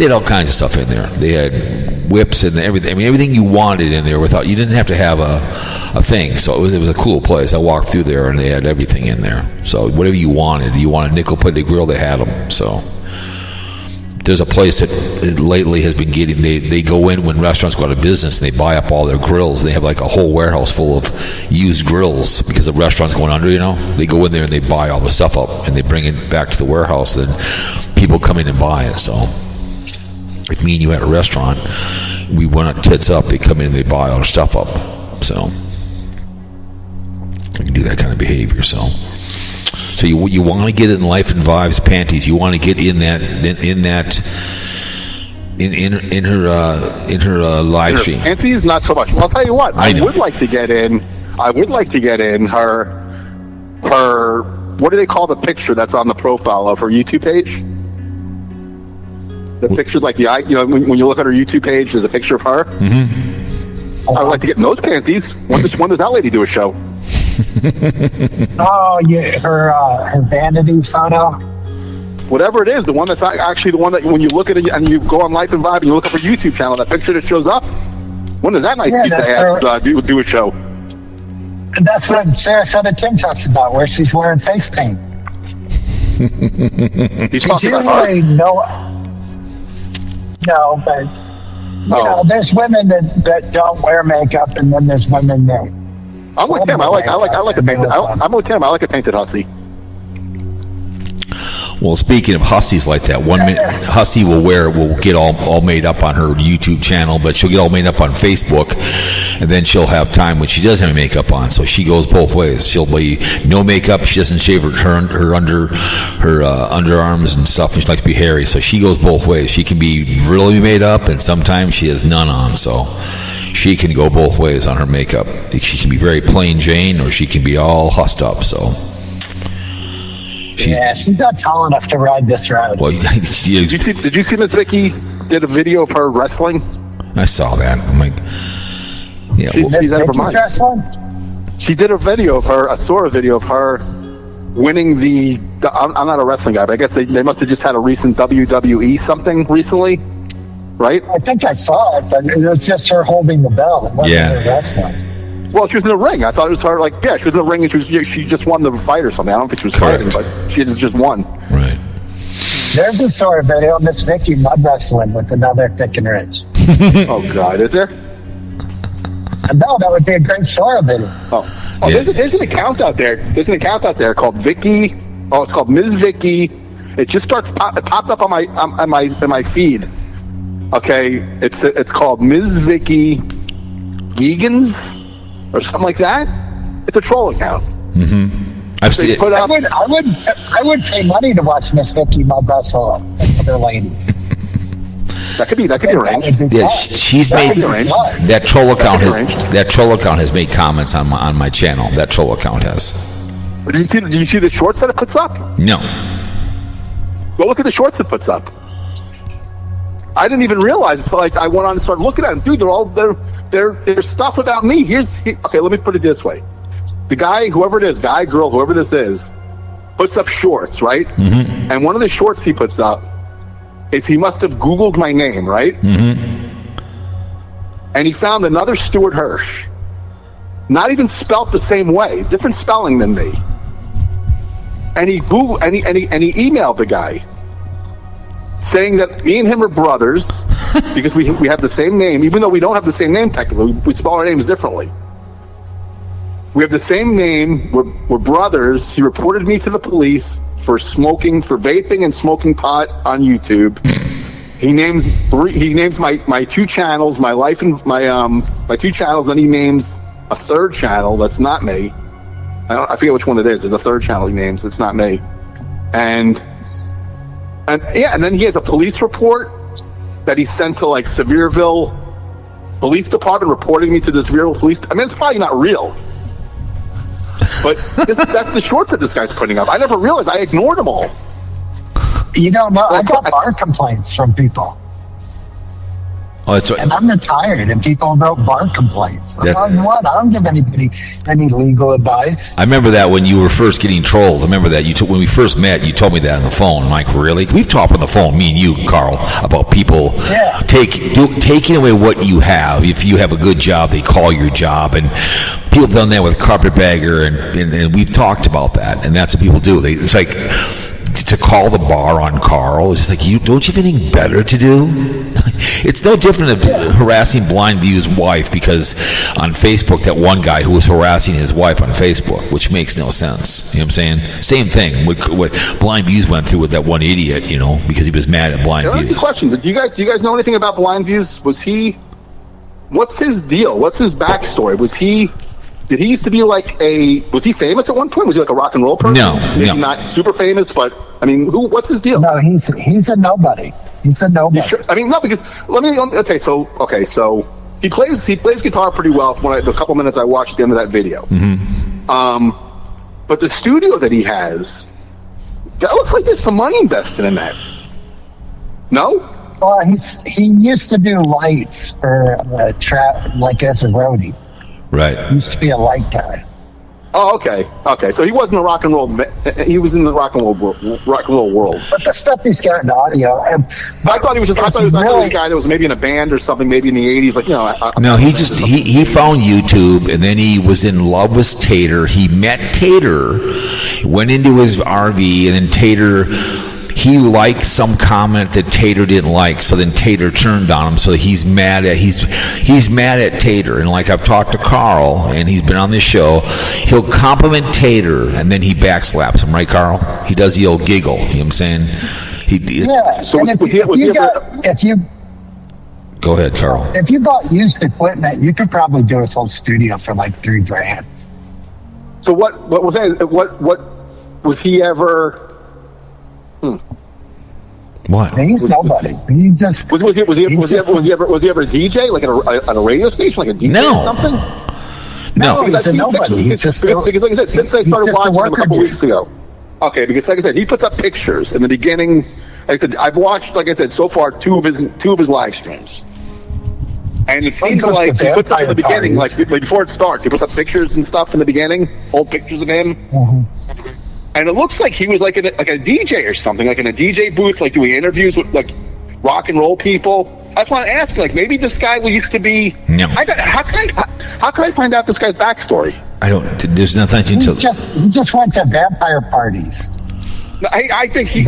all kinds of stuff in there. They had whips and everything. I mean, everything you wanted in there you didn't have to have a thing. So it was a cool place. I walked through there and they had everything in there. So whatever you wanted, you want a nickel-plated grill, they had them. So there's a place that lately has been getting. They go in when restaurants go out of business and they buy up all their grills. They have like a whole warehouse full of used grills because the restaurant's going under. They go in there and they buy all the stuff up and they bring it back to the warehouse. Then people come in and buy it. So if me and you had a restaurant, we went tits up. They come in and they buy all the stuff up. So you can do that kind of behavior. So you want to get in Life and Vibes panties. You want to get in her live stream. Panties, not so much. Well, I'll tell you what. I would like to get in her. What do they call the picture that's on the profile of her YouTube page? The picture, like when you look at her YouTube page, there's a picture of her. Mm-hmm. I would like to get in those panties. When does that lady do a show? Oh, yeah, her vanity photo. whatever it is, the one that's actually the one that when you look at it and you go on Life and Vibe and you look up her YouTube channel, that picture that shows up, when does that nice piece of ass do a show? And that's what Sarasota Tim talks about, where she's wearing face paint. He's talking about her. No, but you know, there's women that don't wear makeup, and then there's women that. I'm with him. I like a painted. I'm with him. I like a painted hussy. Well, speaking of hussies like that, one minute hussy will get all made up on her YouTube channel, but she'll get all made up on Facebook, and then she'll have time when she doesn't have makeup on. So she goes both ways. She'll be no makeup. She doesn't shave her underarms and stuff. And she likes to be hairy, so she goes both ways. She can be really made up, and sometimes she has none on. So she can go both ways on her makeup. She can be very plain Jane, or she can be all hussed up. So. She's not tall enough to ride this ride. Well, did you see Miss Vicky did a video of her wrestling? I saw that. I'm like, yeah. She's out of her mind. Wrestling? She did a video of her. I saw a video of her winning the I'm not a wrestling guy, but I guess they must have just had a recent WWE something recently, right? I think I saw it, but it was just her holding the belt. It wasn't her wrestling. Well, she was in the ring. I thought it was her, she was in the ring and she just won the fight or something. I don't think she was fighting, but she just won. Right. There's a sort of video of Miss Vicky mud wrestling with another Thick and Rich. Oh, God. Is there? No, that would be a great Sora video. Yeah. There's an account out there. There's an account out there called Vicky. Oh, it's called Ms. Vicky. It just it popped up on my feed. Okay, it's called Ms. Vicky Geegans or something like that. It's a troll account. Mm-hmm. I've seen it. I would pay money to watch Miss Vicky mud wrestle another lady. That could be arranged. Yeah, she's made that troll account has made comments on my channel. That troll account has. Did you see the shorts that it puts up? No. Go look at the shorts it puts up. I didn't even realize until I went on and started looking at them. Dude, there's stuff about me. Okay, let me put it this way. The guy, whoever it is, guy, girl, whoever this is, puts up shorts, right? Mm-hmm. And one of the shorts he puts up is he must have Googled my name, right? Mm-hmm. And he found another Stuart Hirsch. Not even spelt the same way, different spelling than me. And he Googled and he emailed the guy saying that me and him are brothers because we have the same name, even though we don't have the same name technically. We spell our names differently. We have the same name. We're brothers. He reported me to the police for vaping and smoking pot on YouTube. He names my two channels, my life and my two channels, and he names a third channel that's not me. I forget which one it is. There's a third channel he names. It's not me. And then he has a police report that he sent to Sevierville Police Department reporting me to the Sevierville Police. I mean, it's probably not real. But that's the shorts that this guy's putting up. I never realized. I ignored them all. You don't know. I got bar complaints from people. Oh, that's right. And I'm retired, and people wrote bar complaints. I'm like, what? I don't give anybody any legal advice. I remember that when you were first getting trolled. I remember that when we first met, you told me that on the phone. I'm like, really? We've talked on the phone, me and you, Carl, about people taking away what you have. If you have a good job, they call your job, and people have done that with Carpetbagger, and we've talked about that, and that's what people do. It's like to call the bar on Carl. It's just like, don't you have anything better to do? It's no different than harassing BlindViews' wife because on Facebook, that one guy who was harassing his wife on Facebook, which makes no sense. You know what I'm saying? Same thing. What BlindViews went through with that one idiot, because he was mad at BlindViews. Question: Do you guys know anything about BlindViews? What's his deal? What's his backstory? Did he used to be was he famous at one point? Was he like a rock and roll person? No. Maybe not super famous, but I mean, what's his deal? No, he's a nobody. He's a nobody. Sure? I mean, no, because so he plays guitar pretty well from the couple minutes I watched at the end of that video. Mm-hmm. But the studio that he has, that looks like there's some money invested in that. No? Well, he used to do lights for as a roadie. Right. He used to be a light guy. Oh, okay. So he wasn't a rock and roll. He was in the rock and roll world. But the stuff he's got in audio, I thought he was a guy that was maybe in a band or something, maybe in the '80s. Like, No, he found YouTube, and then he was in love with Tater. He met Tater, went into his RV, and then Tater. He liked some comment that Tater didn't like, so then Tater turned on him. So he's mad at Tater. And like I've talked to Carl, and he's been on this show, he'll compliment Tater, and then he backslaps him, right, Carl? He does the old giggle. You know what I'm saying? Yeah. So and if you go ahead, Carl. If you bought used equipment, you could probably do his whole studio for like $3,000. So what was he ever? What? He's nobody. He just was he ever a DJ, like at a radio station, like a DJ or something? No, he's a nobody. Because like I said, since I started watching him a couple weeks ago. Okay, because like I said, he puts up pictures in the beginning. Like I said, I've watched, like I said, so far two of his live streams, and it seems like he puts up in the beginning, like before it starts, he puts up pictures and stuff in the beginning, old pictures of him. Mm-hmm. And it looks like he was like a DJ or something, like in a DJ booth, like doing interviews with like rock and roll people. I just want to ask, like, maybe this guy used to be. No. How can I find out this guy's backstory? I don't. There's nothing to. He just went to vampire parties. No, I think he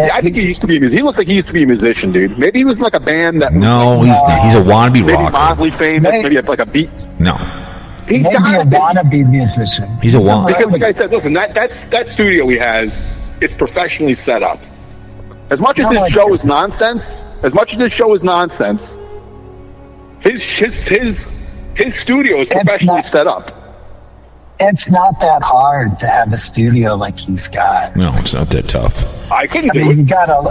used to be a musician. He looks like he used to be a musician, dude. Maybe he was in like a band that. No, he's not. He's a wannabe maybe rocker. Motley famous. Maybe like a beat. No. Maybe a wannabe musician. He's a wannabe. Because, like I said, listen, that studio he has is professionally set up. As much as this show is nonsense, his studio is professionally set up. It's not that hard to have a studio like he's got. No, it's not that tough. I couldn't do mean, it. you gotta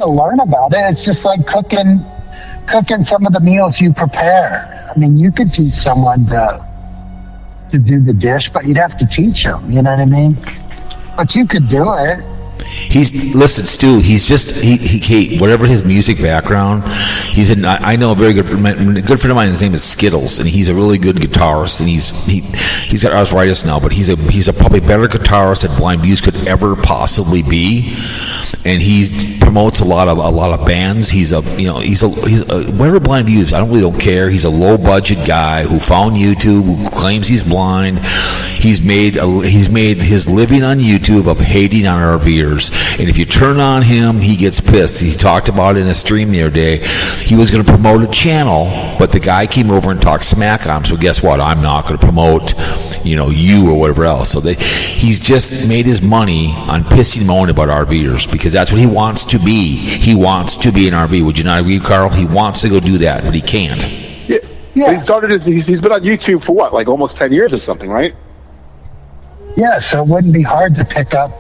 learn about it. It's just like cooking some of the meals you prepare. I mean, you could teach someone to do the dish, but you'd have to teach them. You know what I mean? But you could do it. Listen, Stu. He's just whatever his music background. I know a very good friend of mine. His name is Skittles, and he's a really good guitarist. And he's got arthritis now, but he's a probably better guitarist than BlindViews could ever possibly be. And he promotes a lot of bands. He's whatever BlindViews. I don't care. He's a low budget guy who found YouTube, who claims he's blind. He's made his living on YouTube of hating on RVers. And if you turn on him, he gets pissed. He talked about it in a stream the other day. He was going to promote a channel, but the guy came over and talked smack on him. So guess what? I'm not going to promote, you or whatever else. So he's just made his money on pissing and moaning about RVers because that's what he wants to be. He wants to be an RV. Would you not agree, Carl? He wants to go do that, but he can't. Yeah. He's been on YouTube for what, like almost 10 years or something, right? Yeah, so it wouldn't be hard to pick up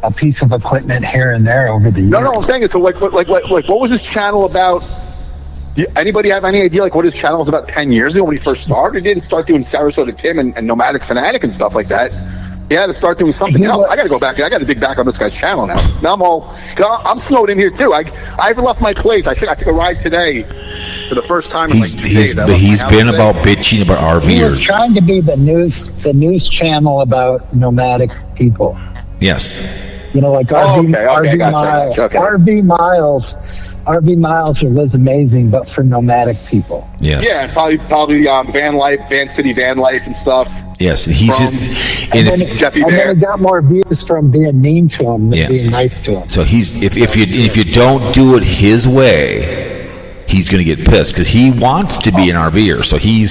a piece of equipment here and there over the years. No, I'm saying it. So, like, what was his channel about? Anybody have any idea, like, what his channel was about 10 years ago when he first started? He didn't start doing Sarasota Tim and Nomadic Fanatic and stuff like that. He had to start doing something else. I got to go back. I got to dig back on this guy's channel now. Now I'm snowed in here too. I haven't left my place. I took a ride today for the first time in like 2 days. He's been about bitching about RVers. He was trying to be the news channel about nomadic people. Yes. Like RV Miles. RV Miles was amazing, but for nomadic people. Yes. Yeah, and probably Van City Van Life and stuff. Yes, and he's and then he got more views from being mean to him than being nice to him. So if you don't do it his way, he's going to get pissed because he wants to be an RVer. So he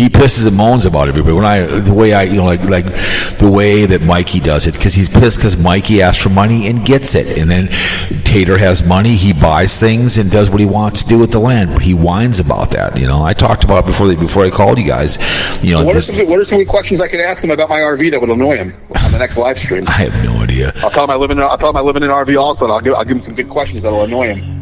pisses and moans about everybody. The way that Mikey does it, because he's pissed because Mikey asked for money and gets it, and then Tater has money, he buys things and does what he wants to do with the land, but he whines about that. I talked about it before I called you guys. What are some questions I can ask him about my RV that would annoy him on the next live stream? I have no idea. I'll tell him I live in an RV also, and I'll give him some good questions that'll annoy him.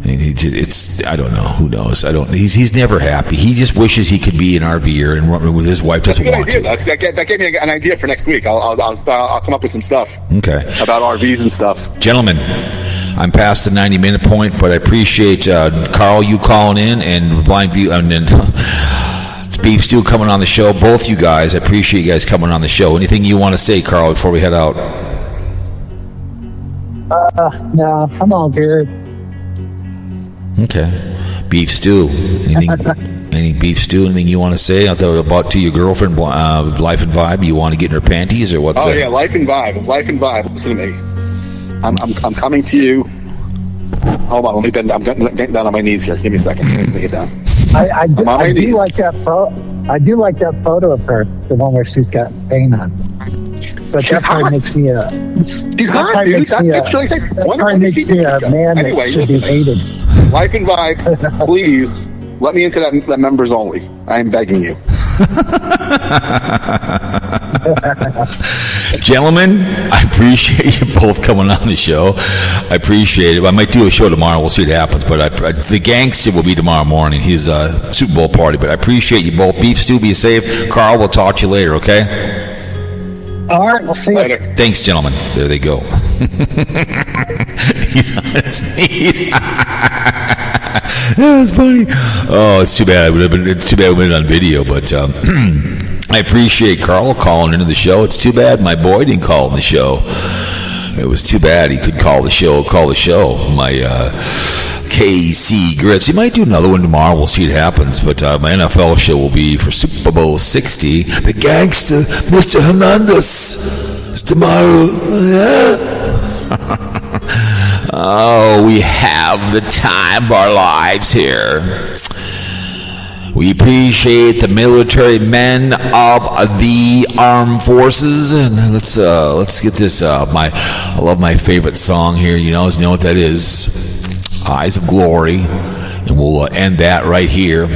I don't know. Who knows? He's never happy. He just wishes he could be an RVer and run with his wife. Doesn't want to. That gave me an idea for next week. I'll come up with some stuff. Okay. About RVs and stuff. Gentlemen, I'm past the 90-minute point, but I appreciate Carl you calling in and BlindView. And then it's Beef Stew coming on the show. Both you guys, I appreciate you guys coming on the show. Anything you want to say, Carl, before we head out? No, I'm all good. Okay. Beef Stew. Anything? Any Beef Stew? Anything you want to say about to your girlfriend, Life and Vibe? You want to get in her panties or what's? Yeah, Life and Vibe. Listen to me. I'm coming to you. Hold on, let me bend. I'm getting down on my knees here. Give me a second. Let me get down. I do like that photo. I do like that photo of her, the one where she's got paint on. But that part makes me a. She's hot, dude. That part makes me a man that should be hated. Life and Vibe, please let me into that members only. I am begging you. Gentlemen, I appreciate you both coming on the show. I appreciate it. I might do a show tomorrow. We'll see what happens. But the gangster will be tomorrow morning. He's a Super Bowl party. But I appreciate you both. Beef Stew, be safe. Carl, we'll talk to you later, okay? All right, we'll see you later. Thanks, gentlemen. There they go. He's on his knees. That was funny. Oh, it's too bad. It's too bad we went on video, but I appreciate Carl calling into the show. It's too bad my boy didn't call in the show. It was too bad he could call the show. My KC Grits. He might do another one tomorrow. We'll see what happens. But my NFL show will be for Super Bowl 60. The gangster, Mr. Hernandez, is tomorrow. Oh, we have the time of our lives here. We appreciate the military men of the armed forces, and let's get this. I love my favorite song here. You know what that is? Eyes of Glory, and we'll end that right here.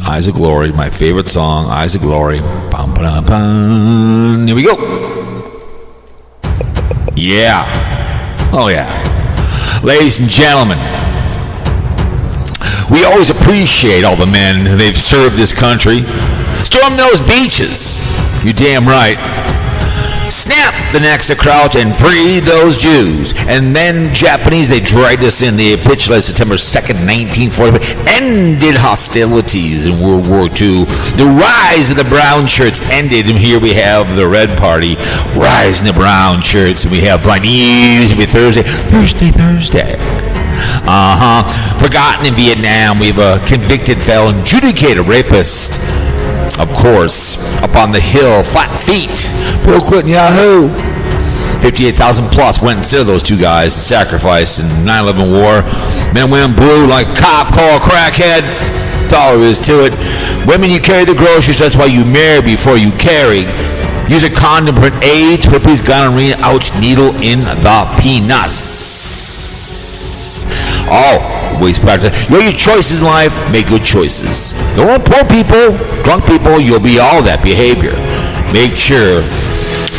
Eyes of Glory, my favorite song. Eyes of Glory. Bum, ba, bum. Here we go. Yeah. Oh yeah. Ladies and gentlemen, we always appreciate all the men who they've served this country. Storm those beaches. You damn right. Snap the necks of Crouch and free those Jews. And then Japanese, they dragged us in. They capitulated September 2nd, 1945. Ended hostilities in World War II. The rise of the brown shirts ended. And here we have the Red Party rising the brown shirts. And we have BlindViews every Thursday. Forgotten in Vietnam, we have a convicted felon, adjudicated rapist. Of course, up on the hill, flat feet, Bill Clinton, Yahoo! 58,000 plus went instead of those two guys, sacrificed in 9/11 war. Men went blue like cop, call a crackhead. That's all there is to it. Women, you carry the groceries, that's why you marry before you carry. Use a condom for AIDS, herpes, gonorrhea, ouch, needle in the penis. All waste practice. Your choices in life, make good choices. Don't want poor people, drunk people, you'll be all that behavior. Make sure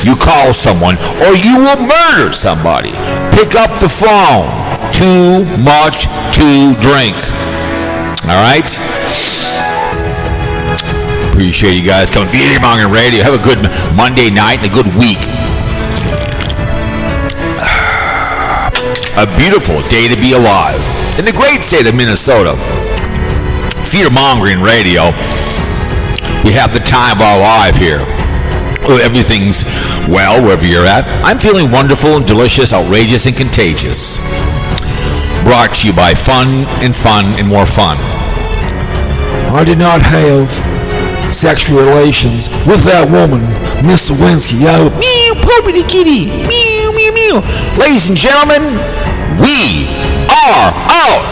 you call someone or you will murder somebody. Pick up the phone. Too much to drink. All right? Appreciate you guys coming. Fear-mongering Radio. Have a good Monday night and a good week. A beautiful day to be alive. In the great state of Minnesota. Fear-mongering Radio. We have the time of our life here. Everything's well wherever you're at. I'm feeling wonderful and delicious, outrageous and contagious. Brought to you by Fun and More Fun. I did not have sexual relations with that woman, Miss Lewinsky. Meow, puppy kitty. Meow, meow, meow. Ladies and gentlemen, we are out.